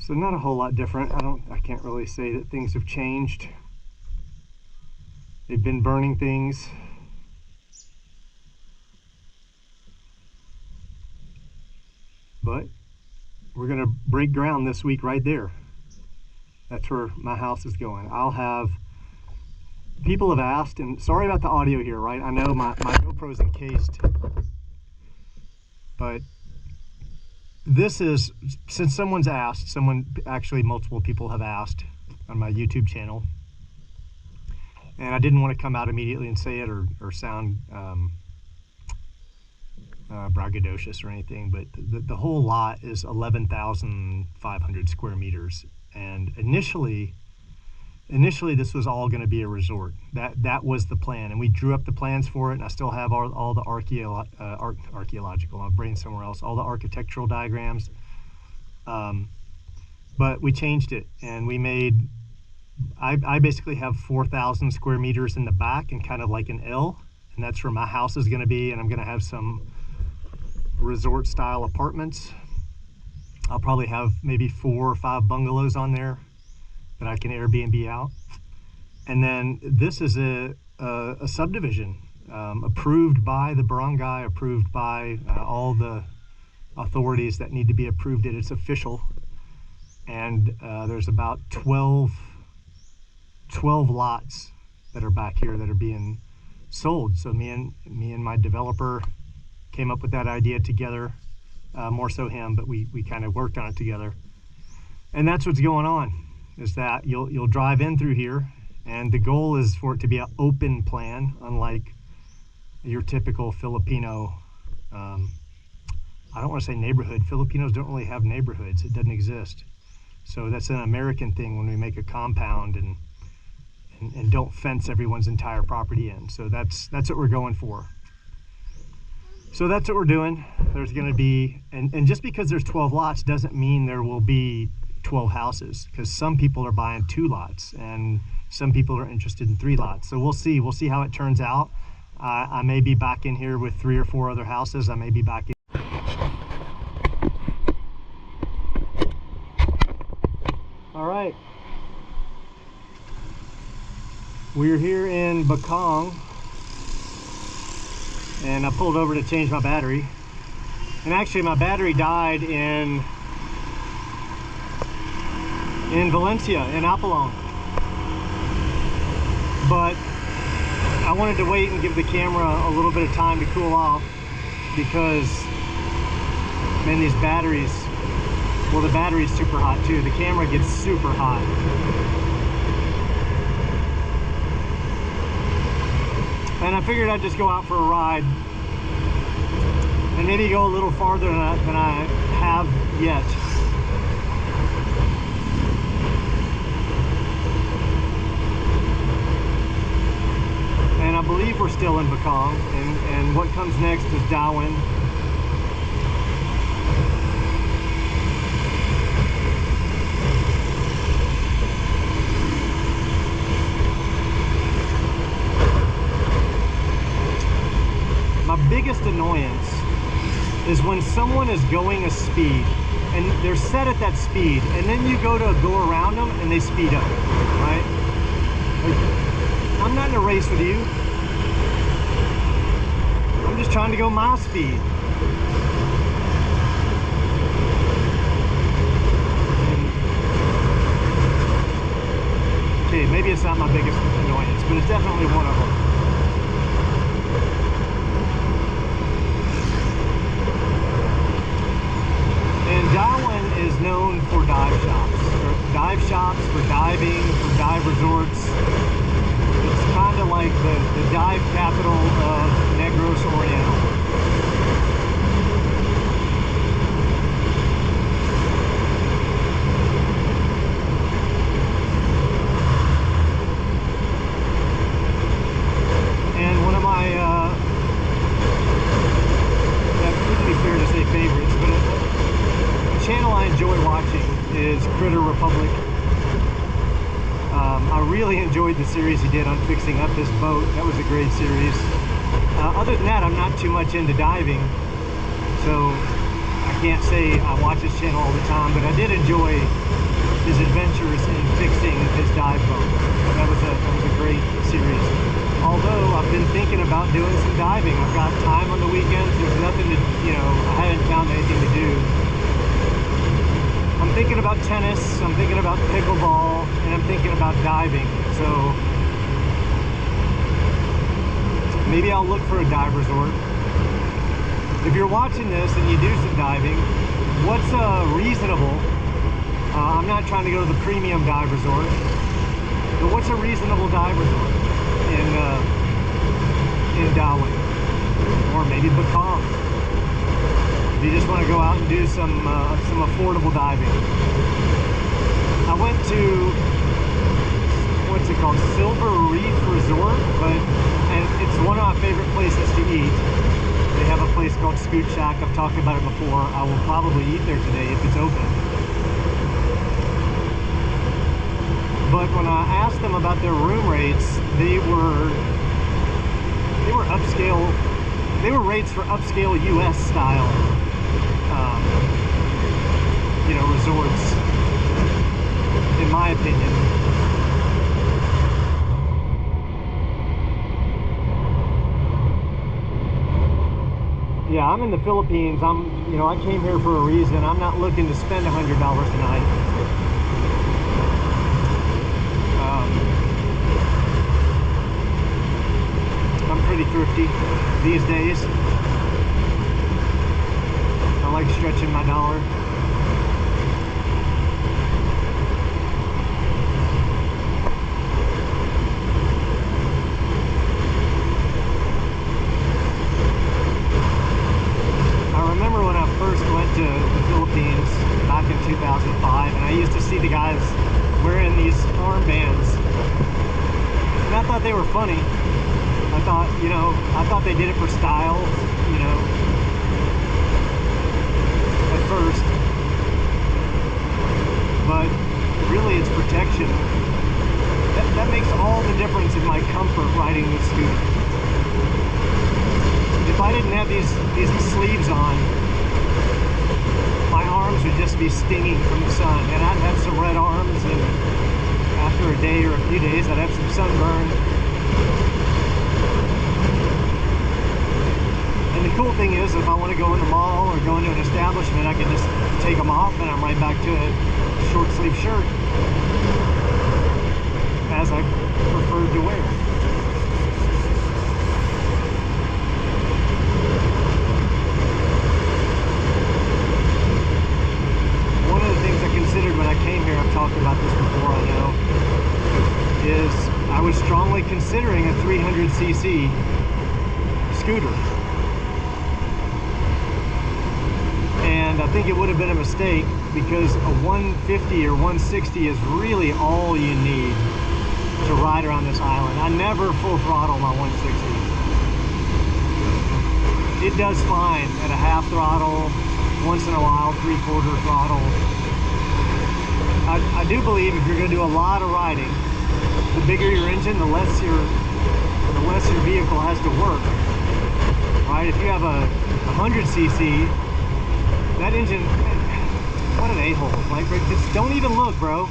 Speaker 1: So not a whole lot different. I can't really say that things have changed. They've been burning things. But break ground this week right there. That's where my house is going. I'll have, people have asked, and sorry about the audio here, right? I know my GoPro's encased, but this is, since someone's asked, actually multiple people have asked on my YouTube channel, and I didn't want to come out immediately and say it or sound braggadocious or anything, but the whole lot is 11,500 square meters. And initially this was all going to be a resort. That was the plan, and we drew up the plans for it, and I still have all the archaeological, my brain somewhere else, all the architectural diagrams, but we changed it, and we made, I basically have 4,000 square meters in the back and kind of like an L, and that's where my house is going to be, and I'm going to have some resort style apartments. I'll probably have maybe 4 or 5 bungalows on there that I can Airbnb out. And then this is a subdivision approved by the barangay, approved by all the authorities that need to be approved. It's official. And there's about 12 lots that are back here that are being sold. So me and my developer came up with that idea together. More so him, but we kind of worked on it together. And that's what's going on, is that you'll drive in through here, and the goal is for it to be an open plan, unlike your typical Filipino, I don't want to say neighborhood. Filipinos don't really have neighborhoods. It doesn't exist. So that's an American thing when we make a compound and don't fence everyone's entire property in. So that's what we're going for. So that's what we're doing. There's going to be, and just because there's 12 lots doesn't mean there will be 12 houses, because some people are buying 2 lots and some people are interested in 3 lots. So we'll see how it turns out. I may be back in here with 3 or 4 other houses. I may be back in. All right. We're here in Bacong, and I pulled over to change my battery. And actually my battery died in Valencia, in Apalong. But I wanted to wait and give the camera a little bit of time to cool off, because, man, these batteries, well, the battery's super hot too. The camera gets super hot. And I figured I'd just go out for a ride and maybe go a little farther than I have yet. And I believe we're still in Bacong, and what comes next is Dawen. My biggest annoyance is when someone is going a speed and they're set at that speed, and then you go around them and they speed up, right? Like, I'm not in a race with you. I'm just trying to go my speed. Okay, maybe it's not my biggest annoyance, but it's definitely one of them. And Dawen is known for dive shops, for diving, for dive resorts. It's kind of like the dive capital of Negros Oriental. And one of my, that wouldn't be fair to say favorites, but channel I enjoy watching is Critter Republic. I really enjoyed the series he did on fixing up his boat. That was a great series. Other than that, I'm not too much into diving, so I can't say I watch his channel all the time, but I did enjoy his adventures in fixing his dive boat. That was a great series. Although I've been thinking about doing some diving. I've got time on the weekends. There's nothing to, I haven't found anything to do. I'm thinking about tennis, I'm thinking about pickleball, and I'm thinking about diving. So maybe I'll look for a dive resort. If you're watching this and you do some diving, what's reasonable? I'm not trying to go to the premium dive resort, but what's a reasonable dive resort in Darwin, or maybe Batam? If you just want to go out and do some affordable diving. I went to, what's it called, Silver Reef Resort, and it's one of my favorite places to eat. They have a place called Scoot Shack. I've talked about it before. I will probably eat there today if it's open. But when I asked them about their room rates, they were upscale. They were rates for upscale U.S. style, resorts, in my opinion. Yeah, I'm in the Philippines. I came here for a reason. I'm not looking to spend $100 a night. I'm pretty thrifty these days. I like stretching my dollar. I remember when I first went to the Philippines back in 2005, and I used to see the guys wearing these armbands, and I thought they were funny. I thought they did it for style, at first. But really it's protection. That makes all the difference in my comfort riding this scooter. If I didn't have these sleeves on, my arms would just be stinging from the sun, and I'd have some red arms, and after a day or a few days I'd have some sunburn. And the cool thing is, if I want to go in the mall or go into an establishment, I can just take them off and I'm right back to a short sleeve shirt, as I preferred to wear. One of the things I considered when I came here, I've talked about this before, I know, is I was strongly considering a 300cc scooter. And I think it would have been a mistake, because a 150 or 160 is really all you need to ride around this island. I never full throttle my 160. It does fine at a half throttle, once in a while 3/4 throttle. I do believe if you're going to do a lot of riding, the bigger your engine, the less your vehicle has to work. Right? If you have a 100cc, that engine, what an a-hole. Like, just don't even look, bro.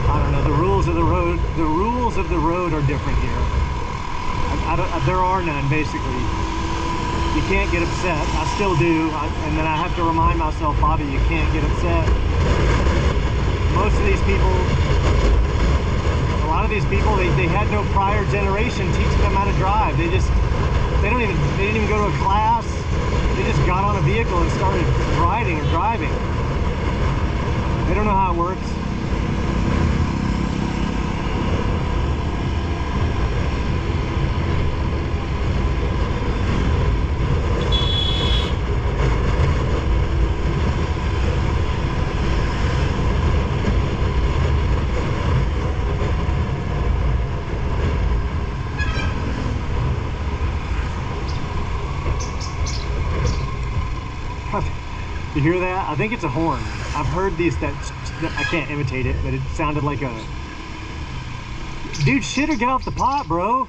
Speaker 1: I don't know, the rules of the road are different here. There are none, basically. You can't get upset. I still do, and then I have to remind myself, Bobby, you can't get upset. Most of these people, a lot of these people, they had no prior generation teaching them how to drive. They didn't even go to a class. They just got on a vehicle and started riding or driving. They don't know how it works. You hear that? I think it's a horn. I've heard these that I can't imitate it, but it sounded like a dude. Shit or get off the pot, bro.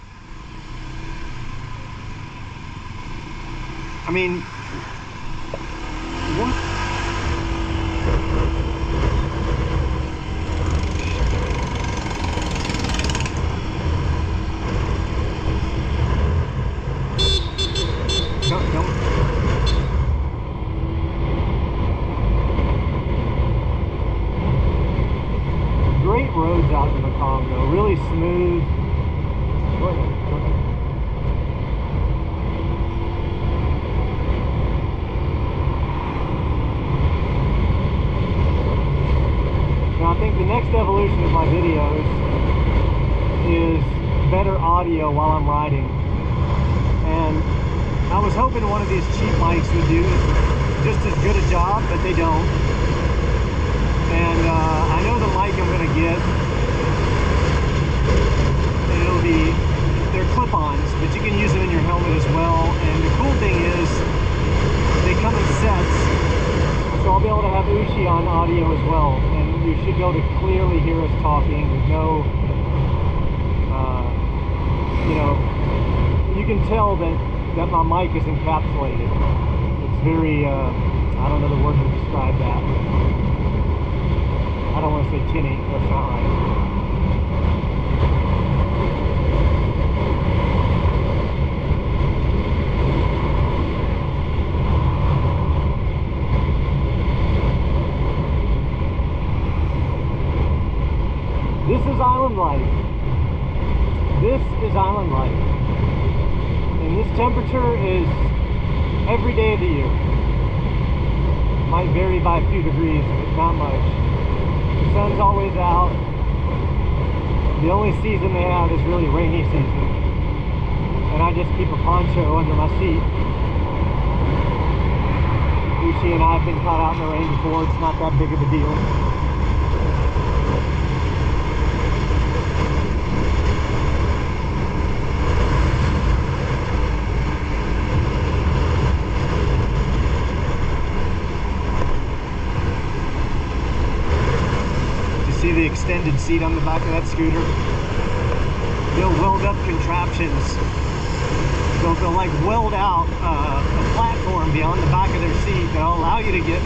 Speaker 1: I mean, what? smooth. Go ahead, go ahead. Now I think the next evolution of my videos is better audio while I'm riding. And I was hoping one of these cheap mics would do just as good a job, but they don't. And I know the mic I'm going to get, and it'll be, they're clip-ons, but you can use them in your helmet as well. And the cool thing is, they come in sets, so I'll be able to have Uchi on audio as well. And you should be able to clearly hear us talking. There's no, you know, you can tell that my mic is encapsulated. It's very, I don't know the word to describe that. I don't want to say tinny, that's not right. This is island life. This is island life. And this temperature is every day of the year. Might vary by a few degrees, but not much. The sun's always out. The only season they have is really rainy season. And I just keep a poncho under my seat. Uchi and I have been caught out in the rain before. It's not that big of a deal. See the extended seat on the back of that scooter? They'll weld up contraptions. They'll like weld out a platform beyond the back of their seat that'll allow you to get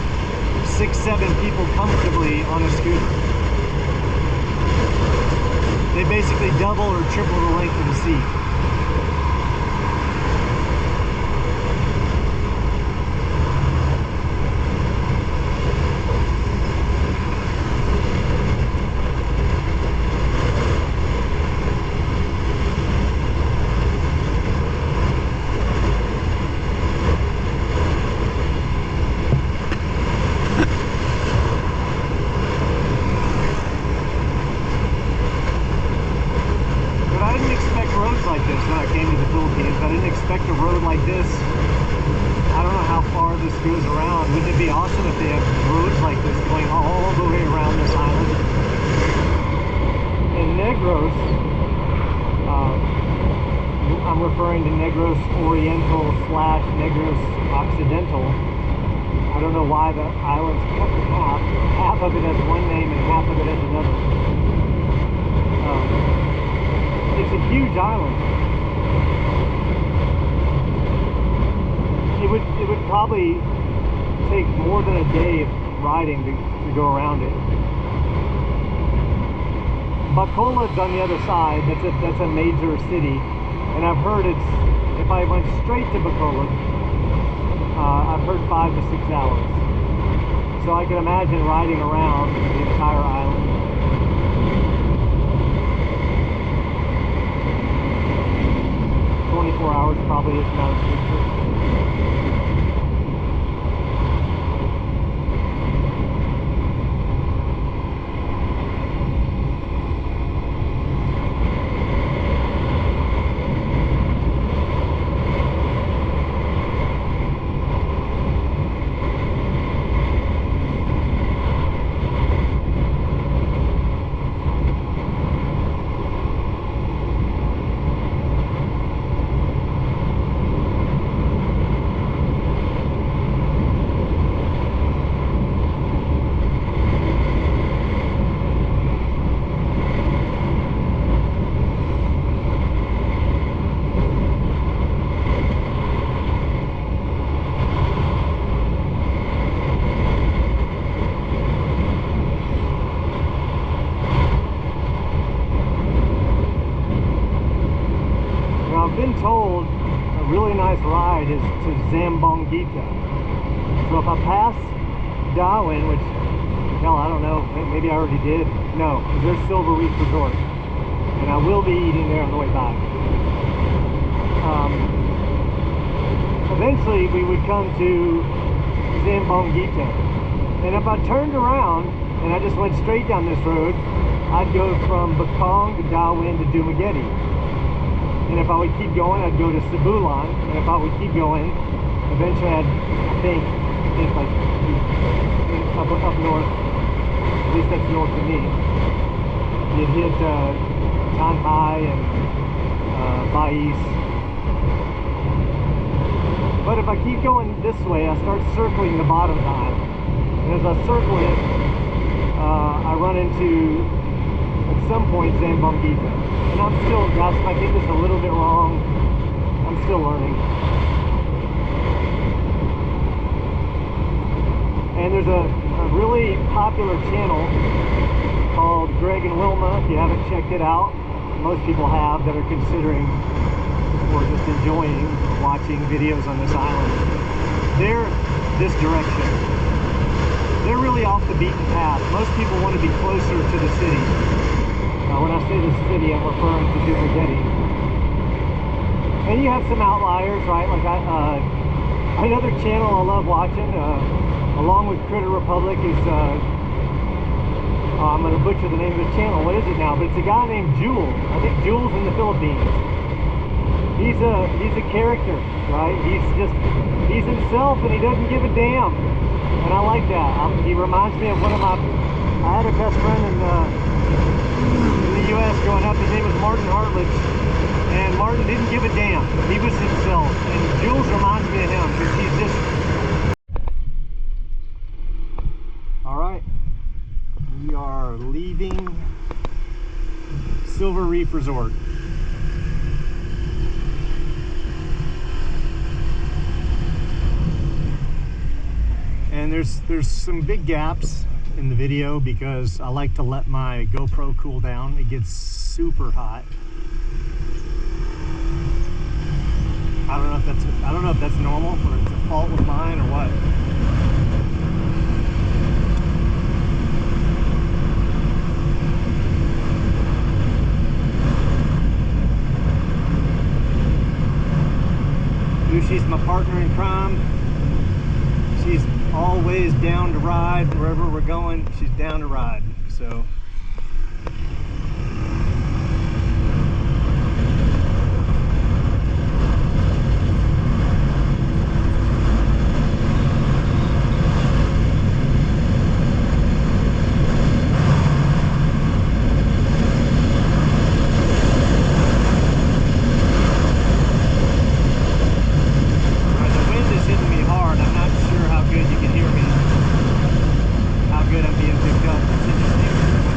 Speaker 1: 6-7 people comfortably on a scooter. They basically double or triple the length of the seat. Like this when I came to the Philippines. I didn't expect a road like this. I don't know how far this goes around. Wouldn't it be awesome if they have roads like this going all the way around this island? And Negros, I'm referring to Negros Oriental / Negros Occidental. I don't know why the island's cut in half. Half of it has one name and half of it has another. It's a huge island. It would probably take more than a day of riding to go around it. Bacolod's on the other side. That's a major city, and I've heard it's, if I went straight to Bacolod, I've heard 5 to 6 hours. So I can imagine riding around the entire island. Hours probably is not a good trip. Told a really nice ride is to Zamboanguita. So if I pass Darwin, which, hell, I don't know, maybe I already did. No, because there's Silver Reef Resort. and I will be eating there on the way back. Eventually we would come to Zambongita, and if I turned around and I just went straight down this road, I'd go from Bakong to Dawin to Dumaguete. And if I would keep going, I'd go to Cebulan. And if I would keep going, eventually I think like up north, at least that's north of me, you'd hit Tanhai and Bais. But if I keep going this way, I start circling the bottom time. And as I circle it, I run into, at some point, Zambongita. And I'm still, guys, if I get this a little bit wrong, I'm still learning. And there's a really popular channel called Greg and Wilma. If you haven't checked it out, most people have that are considering or just enjoying watching videos on this island. They're this direction. They're really off the beaten path. Most people want to be closer to the city. When I say the city, I'm referring to Dumaguete. And you have some outliers, right? Like another channel I love watching, along with Critter Republic, is I'm going to butcher the name of the channel. What is it now? But it's a guy named Jules. I think Jules in the Philippines. He's a character, right? He's himself, and he doesn't give a damn. And I like that. He reminds me of one of my, I had a best friend in the U.S. growing up. His name was Martin Hartledge, and Martin didn't give a damn. He was himself, and Jules reminds me of him because he's just. All right, we are leaving Silver Reef Resort. And there's some big gaps in the video because I like to let my GoPro cool down. It gets super hot. I don't know if that's normal or it's a fault with mine or what. She's my partner in crime. She's always down to ride wherever we're going. She's down to ride. So good I'm being picked up. It's interesting.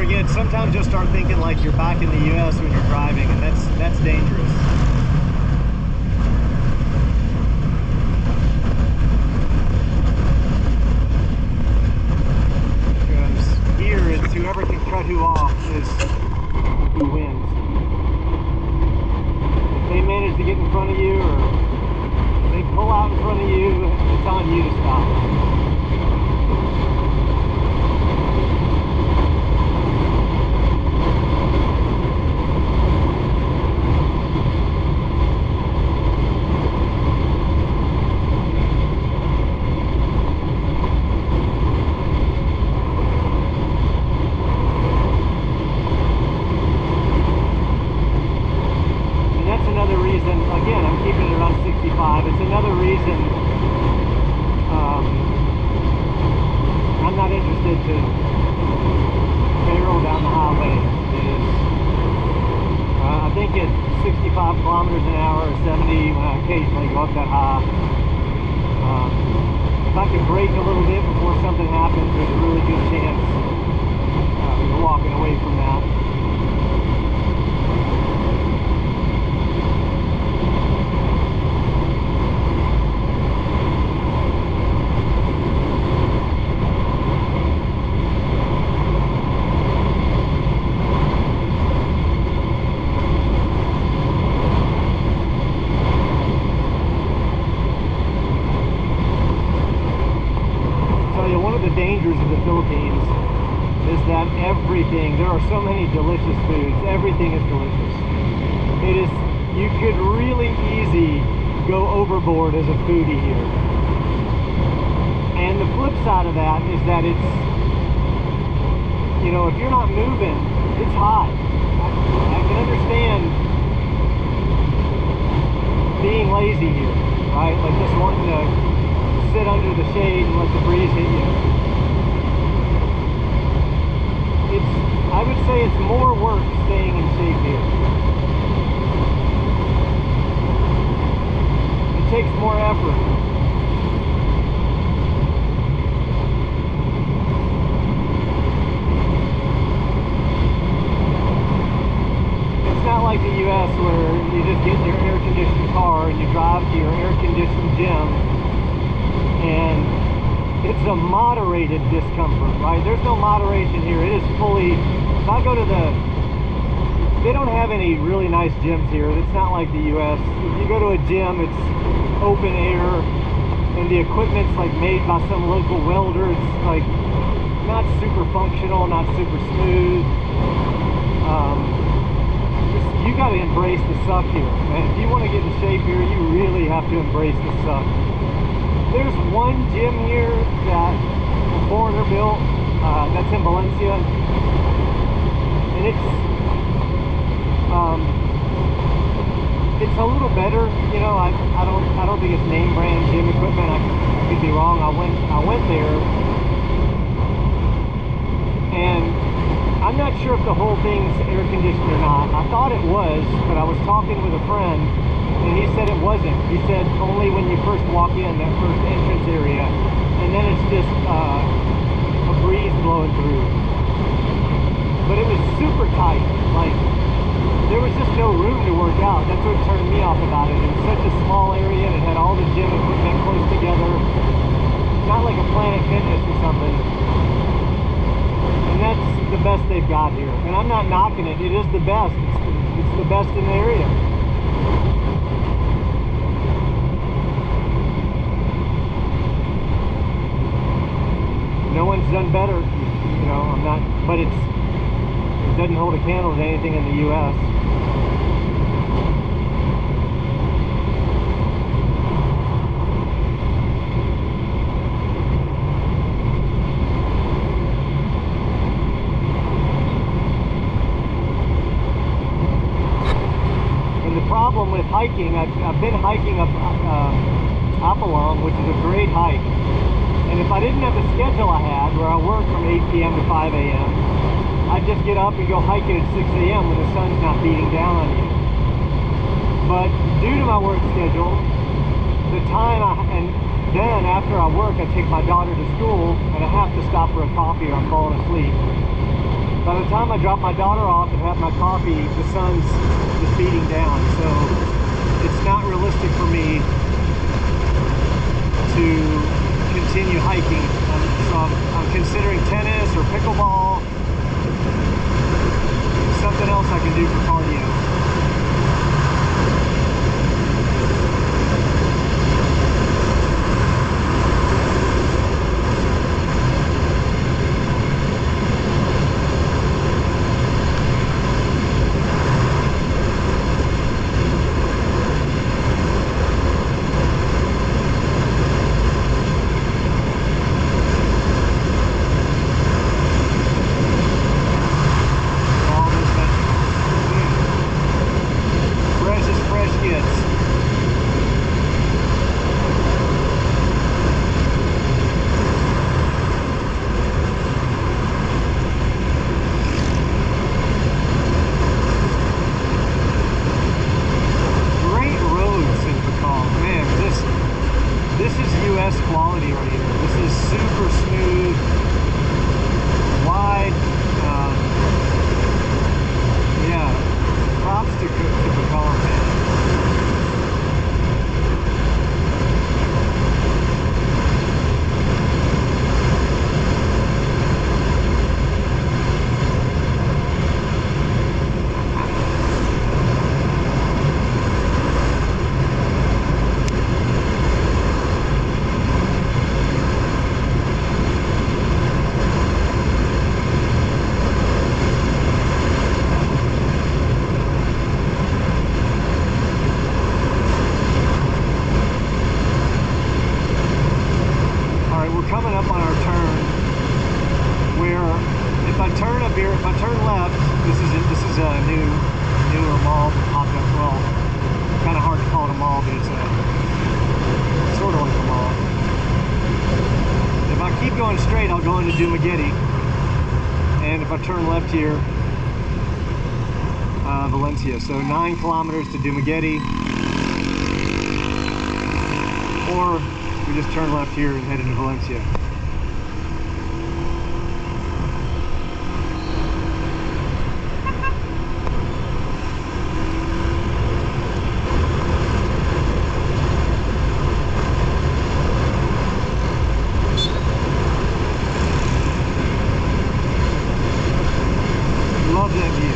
Speaker 1: forget, sometimes you'll start thinking like you're back in the US when you're driving, and that's dangerous. Because here it's whoever can cut who off is who wins. If they manage to get in front of you, or they pull out in front of you, it's on you to stop. It's another reason I'm not interested to barrel down the highway. I think at 65 kilometers an hour or 70, when I occasionally go up that high, if I could brake a little bit before something happens, there's a really good chance you're walking away from that. Dangers of the Philippines is that everything, there are so many delicious foods, everything is delicious. It is, you could really easy go overboard as a foodie here. And the flip side of that is that it's, you know, if you're not moving, it's hot. I can understand being lazy here, right? Like just wanting to sit under the shade and let the breeze hit you. I would say it's more work staying in shape here. It takes more effort. It's not like the US where you just get in your air-conditioned car and you drive to your air-conditioned gym and it's a moderated discomfort, right? There's no moderation here. It is fully, if I go to they don't have any really nice gyms here. It's not like the US. If you go to a gym, it's open air and the equipment's like made by some local welder. It's like not super functional, not super smooth. You got to embrace the suck here, man. If you want to get in shape here, you really have to embrace the suck. There's one gym here that a foreigner built, that's in Valencia, and it's a little better, you know. I don't think it's name brand gym equipment. I could be wrong. I went there, and I'm not sure if the whole thing's air conditioned or not. I thought it was, but I was talking with a friend and he said it wasn't. He said only when you first walk in, that first entrance area, and then it's just a breeze blowing through. But it was super tight. Like, there was just no room to work out. That's what turned me off about it. It was such a small area and it had all the gym equipment close together. Not like a Planet Fitness or something. And that's the best they've got here. And I'm not knocking it. It is the best. It's the best in the area. No one's done better, you know. I'm not, but it doesn't hold a candle to anything in the US. And the problem with hiking, I've been hiking up Apalong, which is a great hike. And if I didn't have the schedule I had, where I work from 8 p.m. to 5 a.m., I'd just get up and go hiking at 6 a.m. when the sun's not beating down on you. But due to my work schedule, the time and then after I work, I take my daughter to school and I have to stop for a coffee or I'm falling asleep. by the time I drop my daughter off and have my coffee, the sun's just beating down. So it's not realistic for me to continue hiking. So I'm considering tennis or pickleball, something else I can do for cardio. Quality right here. This is super smooth, wide. Yeah, props to Pecan, man. Coming up on our turn, where if I turn up here, if I turn left, this is a newer mall that popped up. Well, kind of hard to call it a mall, but it's sort of like a mall. If I keep going straight, I'll go into Dumaguete, and if I turn left here, Valencia. So 9 kilometers to Dumaguete, or we just turn left here and head into Valencia. Love that view.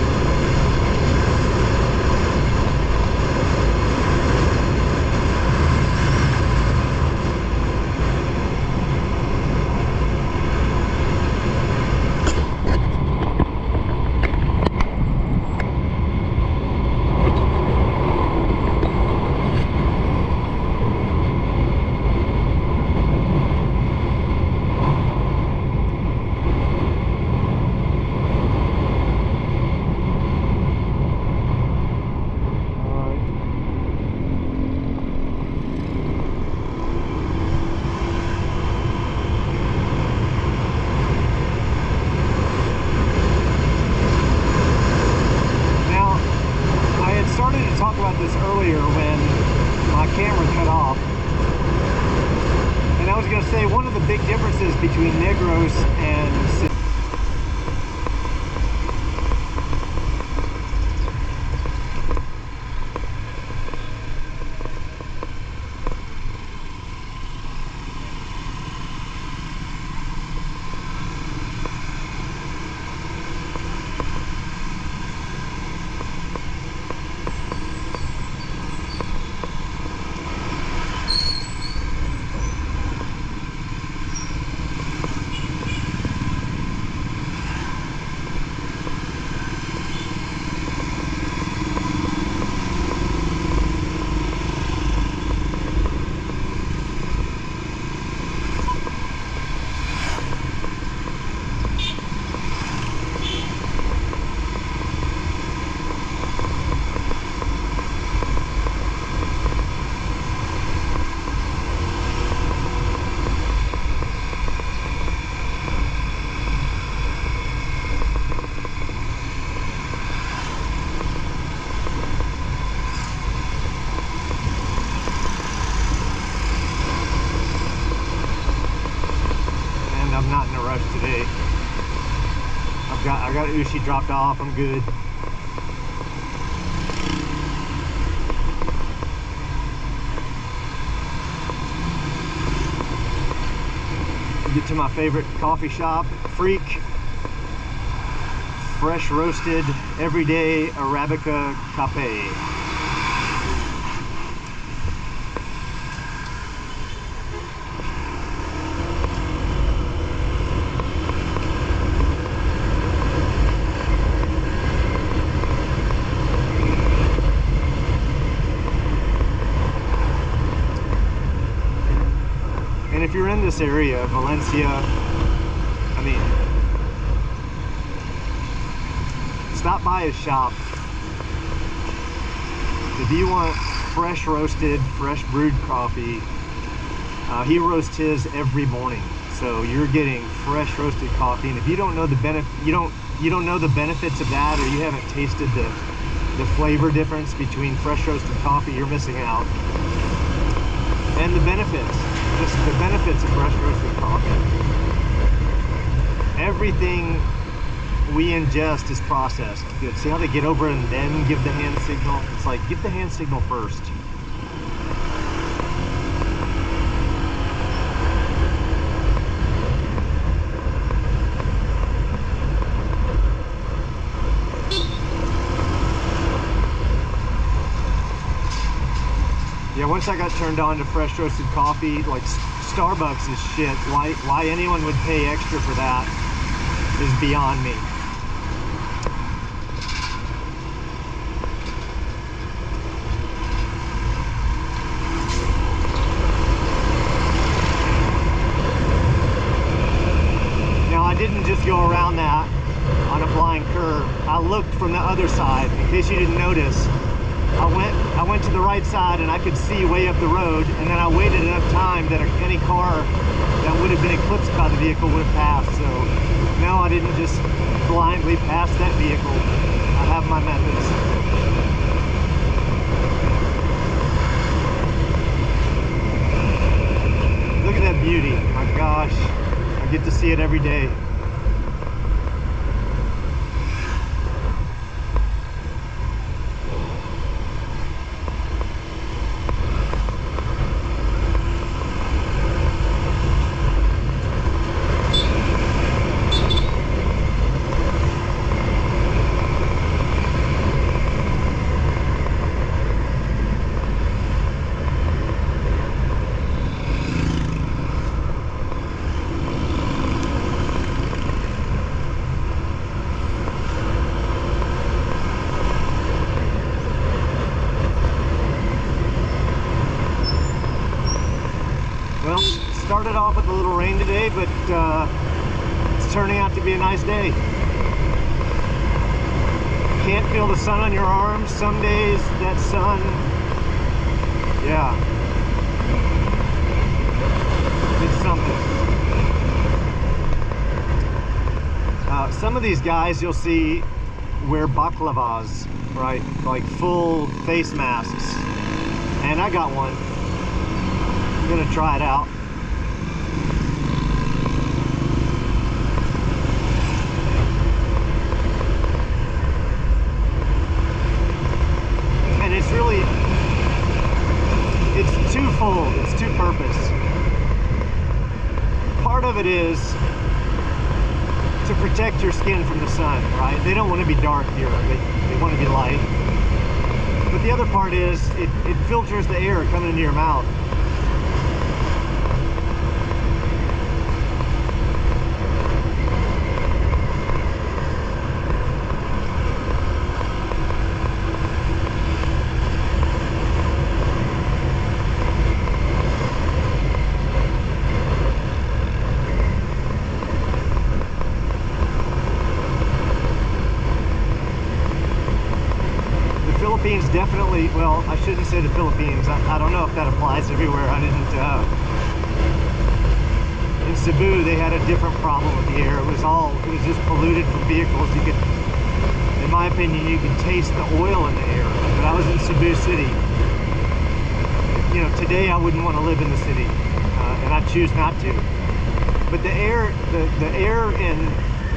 Speaker 1: This earlier when my camera cut off, and I was going to say one of the big differences between Negros and I got Ushi dropped off. I'm good. Get to my favorite coffee shop, Freak. Fresh roasted, everyday Arabica Cafe. And if you're in this area, Valencia, I mean, stop by his shop. If you want fresh roasted, fresh brewed coffee, he roasts his every morning. So you're getting fresh roasted coffee. And if you don't know the you don't know the benefits of that, or you haven't tasted the flavor difference between fresh roasted coffee, you're missing out. And the benefits, just the benefits of fresh roasted coffee. Everything we ingest is processed. Good. See how they get over and then give the hand signal? It's like, give the hand signal first. Yeah, once I got turned on to fresh roasted coffee, like Starbucks is shit. Why anyone would pay extra for that is beyond me. Now, I didn't just go around that on a blind curve. I looked from the other side, in case you didn't notice. I went to the right side and I could see way up the road, and then I waited enough time that any car that would have been eclipsed by the vehicle would have passed. So no, I didn't just blindly pass that vehicle. I have my methods. Look at that beauty. My gosh, I get to see it every day. Started off with a little rain today, but it's turning out to be a nice day. Can't feel the sun on your arms. Some days that sun, yeah, it's something. Some of these guys you'll see wear baklavas, right? Like full face masks. And I got one. I'm gonna try it out. It's twofold, it's two-purpose. Part of it is to protect your skin from the sun, right? They don't want to be dark here, they want to be light. But the other part is it filters the air coming into your mouth. Philippines definitely, well, I shouldn't say the Philippines. I don't know if that applies everywhere. I didn't, in Cebu, they had a different problem with the air. It was just polluted from vehicles. You could, in my opinion, you could taste the oil in the air. But I was in Cebu City. You know, today I wouldn't want to live in the city, and I choose not to. But the air in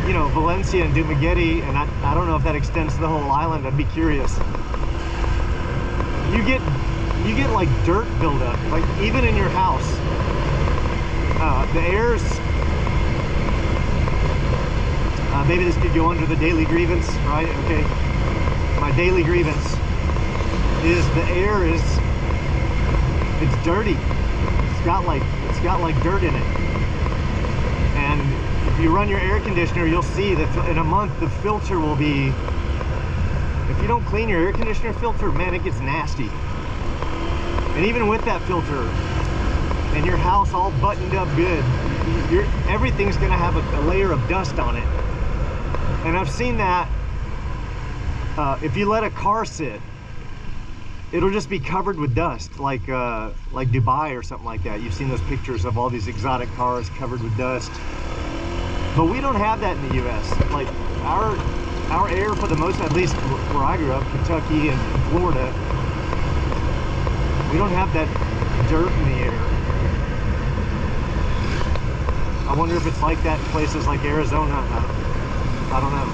Speaker 1: you know, Valencia and Dumaguete, and I don't know if that extends to the whole island. I'd be curious. You get like dirt buildup, like even in your house. The air's, maybe this could go under the daily grievance, right? Okay, my daily grievance is the air is, it's dirty. It's got like dirt in it. And if you run your air conditioner, you'll see that in a month the filter will be, if you don't clean your air conditioner filter, man, it gets nasty. And even with that filter and your house all buttoned up good, everything's gonna have a layer of dust on it. And I've seen that if you let a car sit, it'll just be covered with dust, like Dubai or something like that. You've seen those pictures of all these exotic cars covered with dust. But we don't have that in the US. Like our air, for the most, at least where I grew up, Kentucky and Florida, we don't have that dirt in the air. I wonder if it's like that in places like Arizona. I don't know.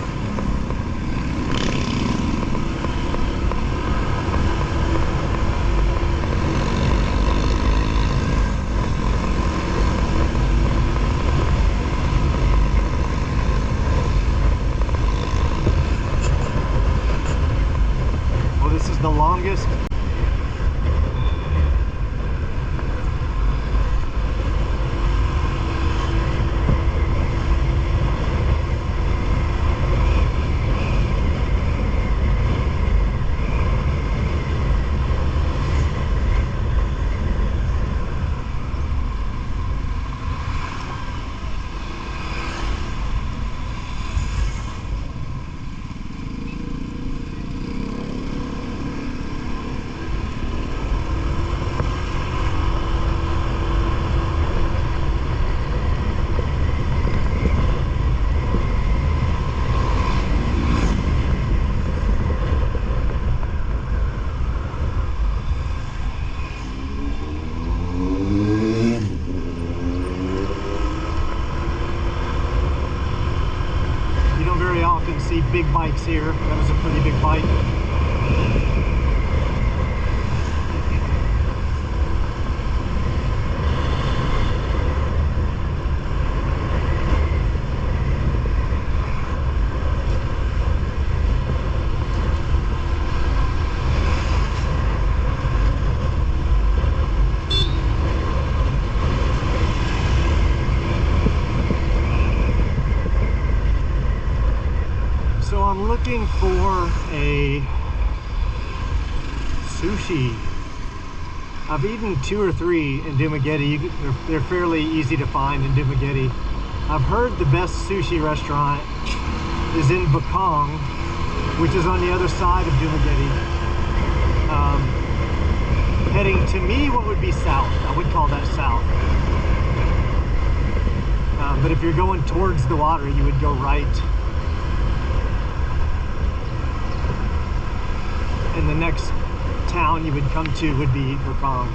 Speaker 1: Well, this is the longest. See big bikes here. That was a pretty big bike. I'm looking for a sushi. I've eaten 2 or 3 in Dumaguete. They're fairly easy to find in Dumaguete. I've heard the best sushi restaurant is in Bakong, which is on the other side of Dumaguete. Heading to me, what would be south? I would call that south. But if you're going towards the water, you would go right. And the next town you would come to would be Bakong.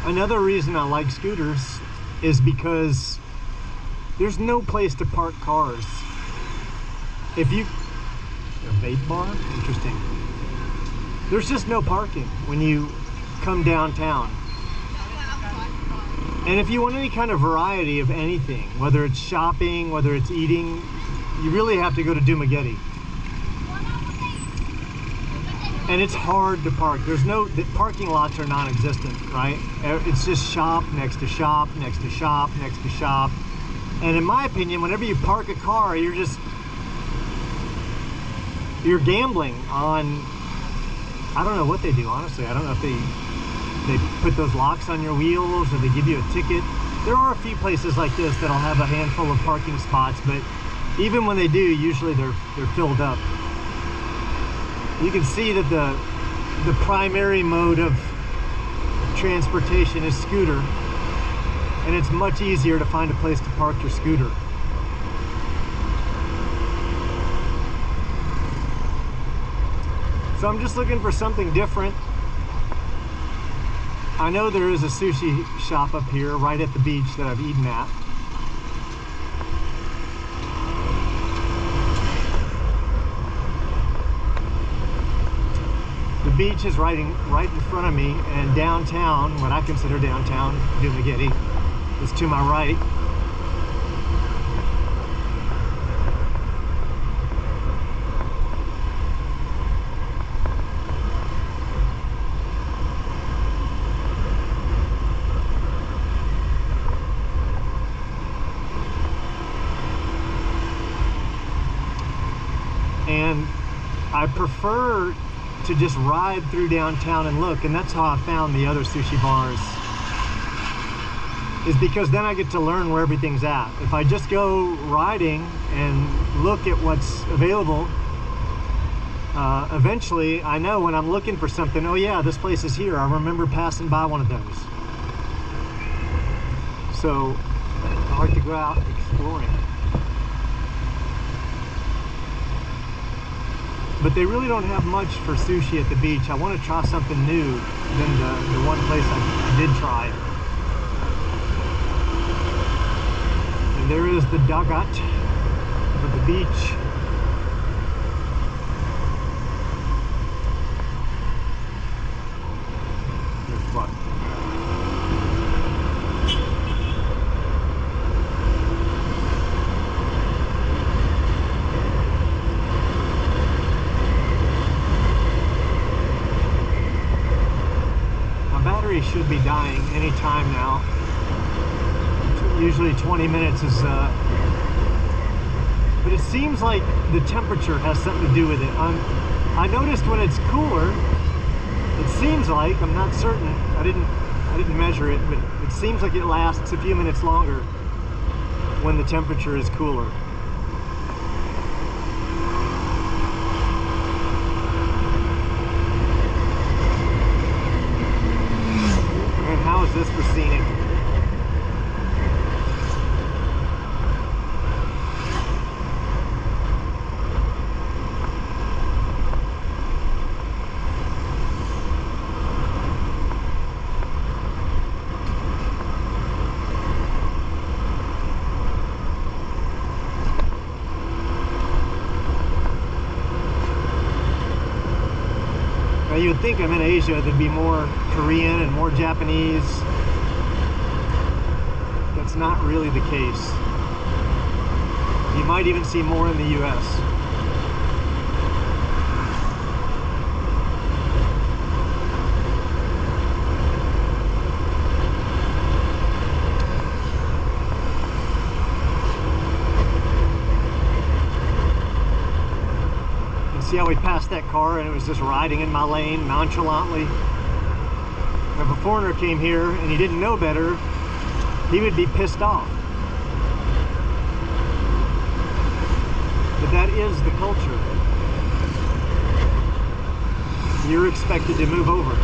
Speaker 1: Another reason I like scooters is because there's no place to park cars. If you, a vape bar? Interesting. There's just no parking when you come downtown. And if you want any kind of variety of anything, whether it's shopping, whether it's eating, you really have to go to Dumaguete. And it's hard to park. The parking lots are non-existent, right? It's just shop next to shop, next to shop, next to shop. And in my opinion, whenever you park a car, you're gambling on, I don't know what they do, honestly. I don't know if they put those locks on your wheels or they give you a ticket. There are a few places like this that'll have a handful of parking spots, but even when they do, usually they're filled up. You can see that the primary mode of transportation is scooter, and it's much easier to find a place to park your scooter. So I'm just looking for something different. I know there is a sushi shop up here right at the beach that I've eaten at. The beach is right in front of me, and downtown, what I consider downtown, Dumaguete, is to my right. And I prefer to just ride through downtown and look, and that's how I found the other sushi bars, is because then I get to learn where everything's at. If I just go riding and look at what's available, eventually I know when I'm looking for something, oh yeah, this place is here. I remember passing by one of those. So I like to go out exploring. But they really don't have much for sushi at the beach. I want to try something new than the one place I did try. And there is the Dagat for the beach. There's what? Should be dying any time now. Usually 20 minutes is but it seems like the temperature has something to do with it. I noticed when it's cooler, it seems like, I'm not certain, I didn't measure it, but it seems like it lasts a few minutes longer when the temperature is cooler. This for scenic. Now you would think I'm in Asia, there'd be more Korean and more Japanese. That's not really the case. You might even see more in the US. You see how we passed that car and it was just riding in my lane nonchalantly? If a foreigner came here and he didn't know better, he would be pissed off. But that is the culture. You're expected to move over.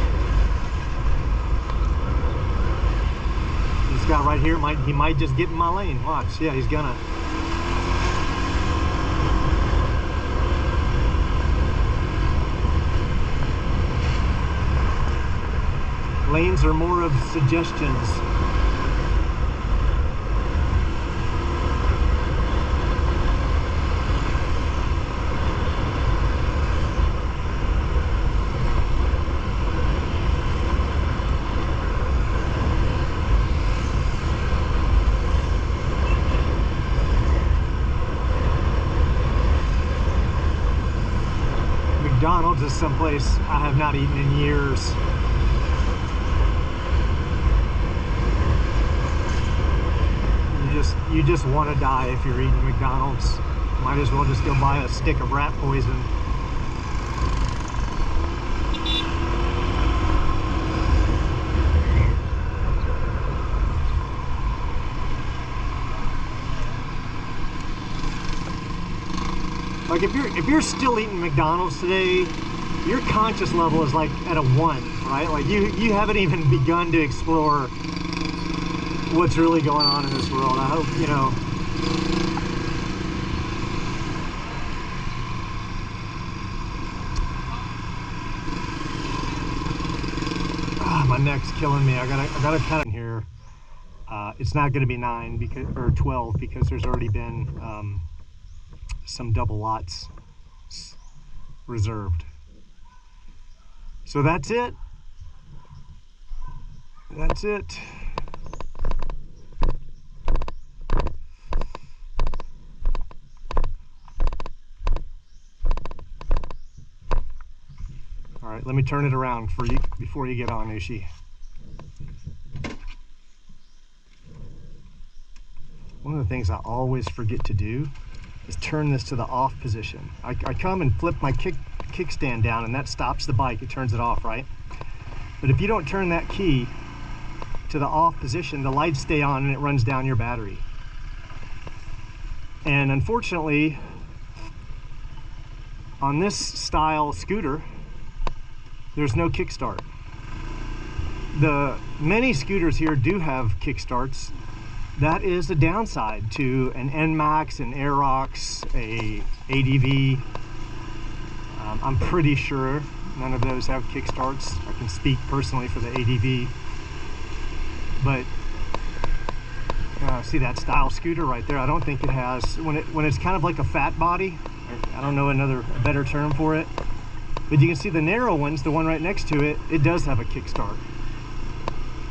Speaker 1: This guy right here, he might just get in my lane. Watch, yeah, he's gonna. Lanes are more of suggestions. McDonald's is someplace I have not eaten in years. You just want to die if you're eating McDonald's. Might as well just go buy a stick of rat poison. Like if you're still eating McDonald's today, your conscious level is like at a 1, right? Like you haven't even begun to explore what's really going on in this world. I hope, you know. My neck's killing me. I gotta kind of here. It's not going to be 9 because or 12 because there's already been some double lots reserved. So that's it. That's it. All right, let me turn it around for you before you get on, Ushi. One of the things I always forget to do is turn this to the off position. I come and flip my kickstand down and that stops the bike, it turns it off, right? But if you don't turn that key to the off position, the lights stay on and it runs down your battery. And unfortunately, on this style scooter, there's no kickstart. The many scooters here do have kickstarts. That is a downside to an NMAX, an Aerox, a ADV. I'm pretty sure none of those have kickstarts. I can speak personally for the ADV. But see that style scooter right there? I don't think it has, when it's kind of like a fat body, I don't know a better term for it. But you can see the narrow ones, the one right next to it, it does have a kickstart.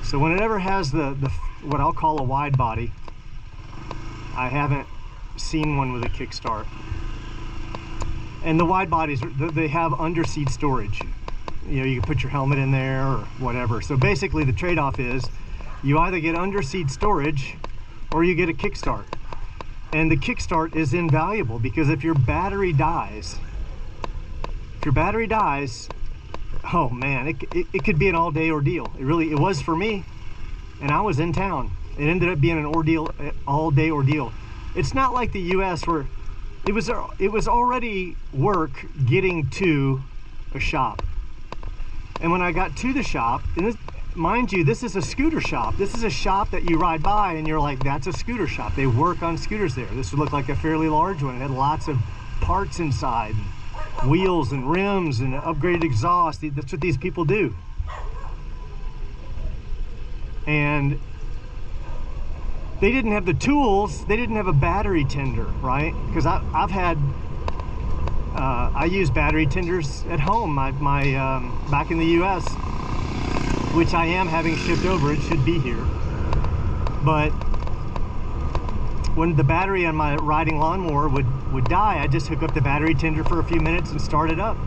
Speaker 1: So when it ever has the what I'll call a wide body, I haven't seen one with a kickstart. And the wide bodies, they have under seat storage. You know, you can put your helmet in there or whatever. So basically the trade-off is you either get under seat storage or you get a kickstart. And the kickstart is invaluable because if your battery dies, oh man, it could be an all-day ordeal. It was for me, and I was in town. It ended up being an all-day ordeal. It's not like the U.S. where it was already work getting to a shop. And when I got to the shop, and mind you, this is a scooter shop. This is a shop that you ride by and you're like, that's a scooter shop. They work on scooters there. This would look like a fairly large one. It had lots of parts inside. Wheels and rims and upgraded exhaust. That's what these people do. And they didn't have the tools. They didn't have a battery tender, right? Because I use battery tenders at home. Back in the U.S., which I am having shipped over. It should be here. But when the battery on my riding lawnmower would die, I just hook up the battery tender for a few minutes and start it up.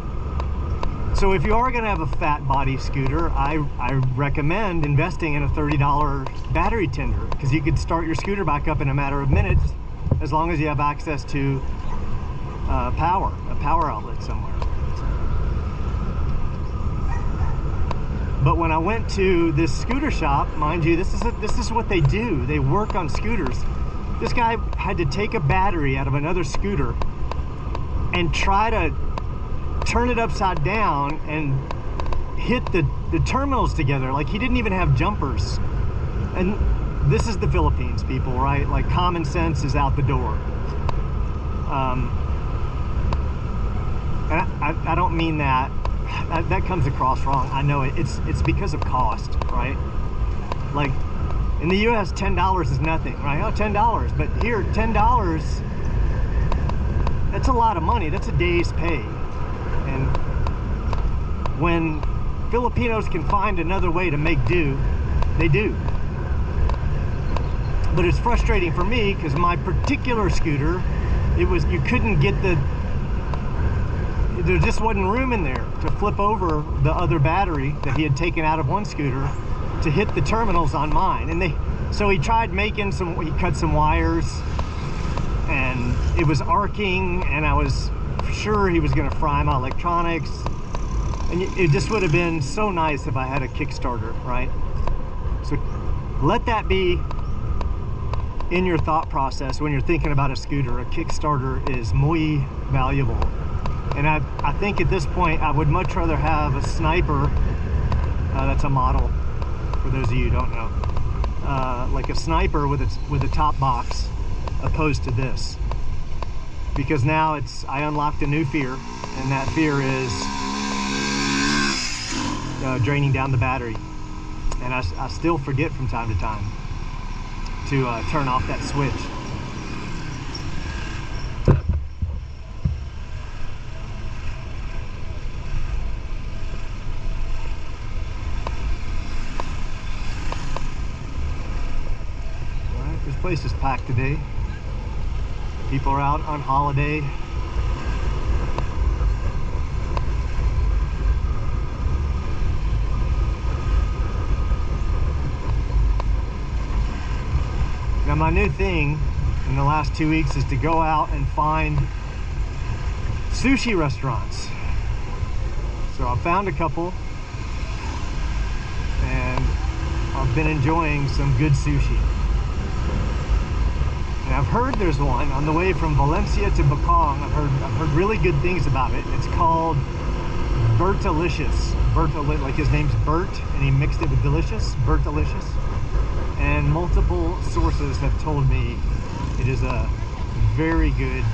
Speaker 1: So if you are going to have a fat body scooter, I recommend investing in a $30 battery tender because you could start your scooter back up in a matter of minutes as long as you have access to a power outlet somewhere. But when I went to this scooter shop, mind you, this is what they do. They work on scooters. This guy had to take a battery out of another scooter and try to turn it upside down and hit the terminals together. Like he didn't even have jumpers. And this is the Philippines, people, right? Like common sense is out the door. And I don't mean that. That comes across wrong. I know it. It's because of cost, right? Like in the U.S., $10 is nothing, right? Oh, $10. But here, $10, that's a lot of money. That's a day's pay. And when Filipinos can find another way to make do, they do. But it's frustrating for me because my particular scooter, you couldn't get there just wasn't room in there to flip over the other battery that he had taken out of one scooter to hit the terminals on mine. And so he tried making he cut some wires and it was arcing and I was sure he was going to fry my electronics. And it just would have been so nice if I had a Kickstarter, right? So let that be in your thought process when you're thinking about a scooter, a Kickstarter is muy valuable. And I think at this point I would much rather have a Sniper, that's a model for those of you who don't know, like a Sniper with a top box, opposed to this, because now I unlocked a new fear, and that fear is draining down the battery. And I still forget from time to time to turn off that switch. Alright, this place is packed today. People are out on holiday. Now my new thing in the last 2 weeks is to go out and find sushi restaurants. So I found a couple, and I've been enjoying some good sushi. And I've heard there's one on the way from Valencia to Bacong. I've heard really good things about it. It's called Bertalicious. Like his name's Bert, and he mixed it with delicious. Bertalicious. And multiple sources have told me it is a very good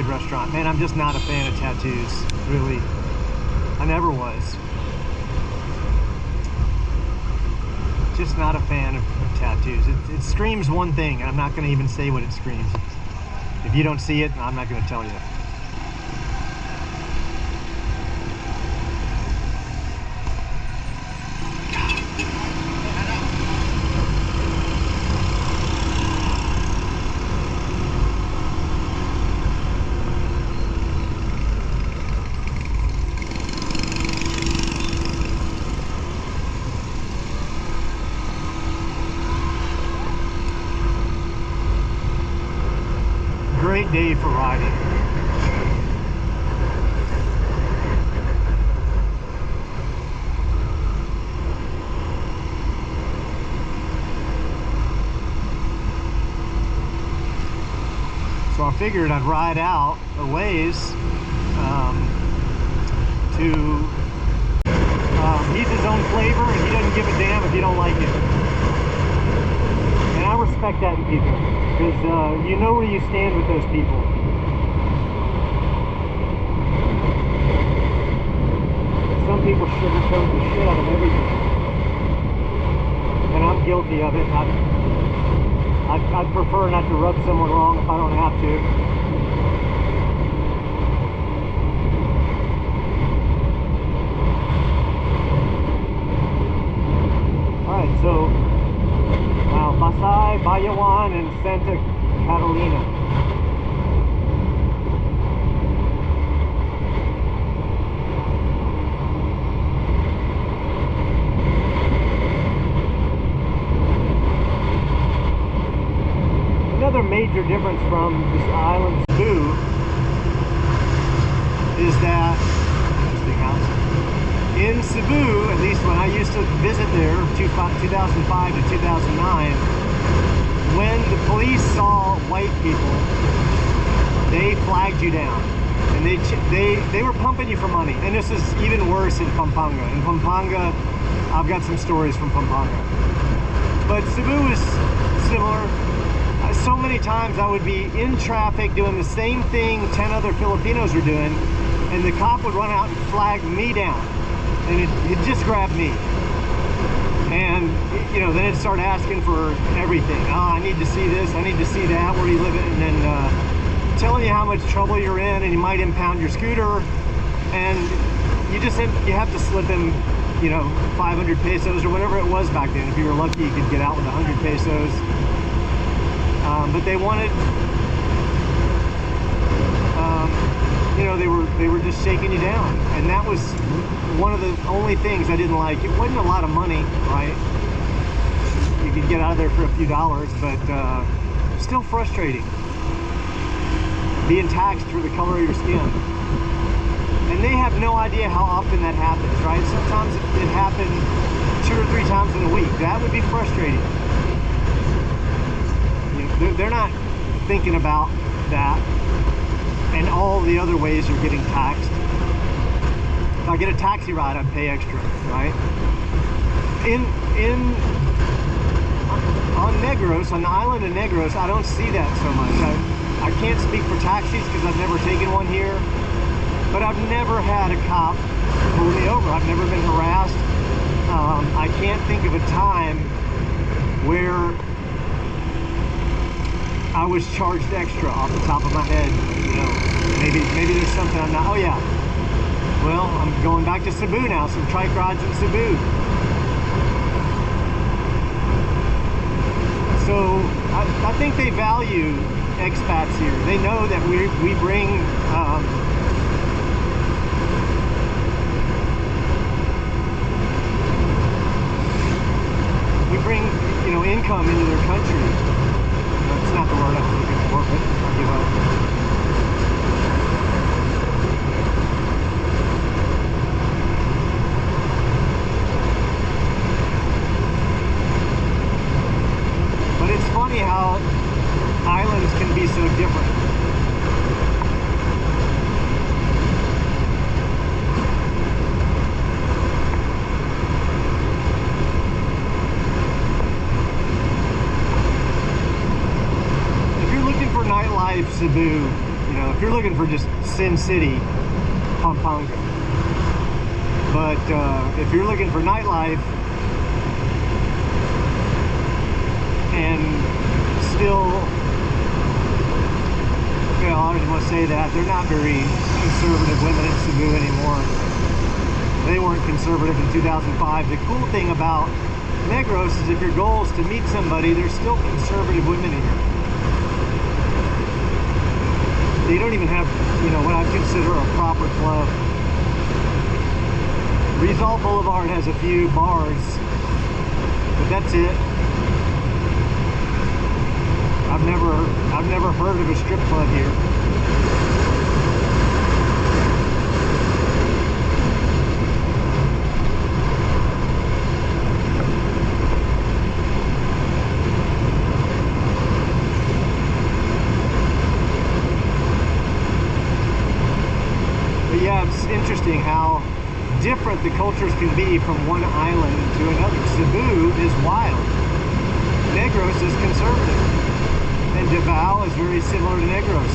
Speaker 1: restaurant. Man, I'm just not a fan of tattoos, really. I never was. Just not a fan of tattoos. It screams one thing, and I'm not going to even say what it screams. If you don't see it, I'm not going to tell you. Great day for riding. So I figured I'd ride out a ways he's his own flavor, and he doesn't give a damn if you don't like it. And I respect that in people, because you know where you stand with those people. Some people sugarcoat the shit out of everything, and I'm guilty of it. I'd prefer not to rub someone wrong if I don't have to. Alright, so Pasay, Bayawan, and Santa Catalina. Another major difference from this island Cebu is that, interesting house, in Cebu, at least when I used to visit there, 2005 to 2009, when the police saw white people, they flagged you down, and they were pumping you for money. And this is even worse in Pampanga. In Pampanga, I've got some stories from Pampanga, but Cebu is similar. So many times I would be in traffic doing the same thing 10 other Filipinos were doing, and the cop would run out and flag me down, and it just grabbed me. And you know, then it'd start asking for everything. Oh, I need to see this, I need to see that, where you live, and then telling you how much trouble you're in, and you might impound your scooter, and you have to slip in, you know, 500 pesos or whatever it was back then. If you were lucky, you could get out with 100 pesos. But they wanted, you know, they were just shaking you down, and that was one of the only things I didn't like. It wasn't a lot of money, right? You could get out of there for a few dollars, but still frustrating. Being taxed for the color of your skin. And they have no idea how often that happens, right? Sometimes it happened 2 or 3 times in a week. That would be frustrating. They're not thinking about that and all the other ways you're getting taxed. If I get a taxi ride, I'd pay extra, right? On Negros, on the island of Negros, I don't see that so much. I can't speak for taxis because I've never taken one here, but I've never had a cop pull me over. I've never been harassed. I can't think of a time where I was charged extra off the top of my head. You know, maybe there's something I'm not. Oh yeah. Well, I'm going back to Cebu now. Some trike rides in Cebu. So I think they value expats here. They know that we bring income into their country. That's not the word I was looking for, but I'll give up. But it's funny how islands can be so different. Nightlife, Cebu, you know, if you're looking for just Sin City, Pampanga. But if you're looking for nightlife and still, you know, I just want to say that they're not very conservative women in Cebu anymore. They weren't conservative in 2005. The cool thing about Negros is if your goal is to meet somebody, there's still conservative women here. They don't even have, you know, what I consider a proper club. Rizal Boulevard has a few bars, but that's it. I've never heard of a strip club here. Yeah, it's interesting how different the cultures can be from one island to another. Cebu is wild. Negros is conservative. And Davao is very similar to Negros.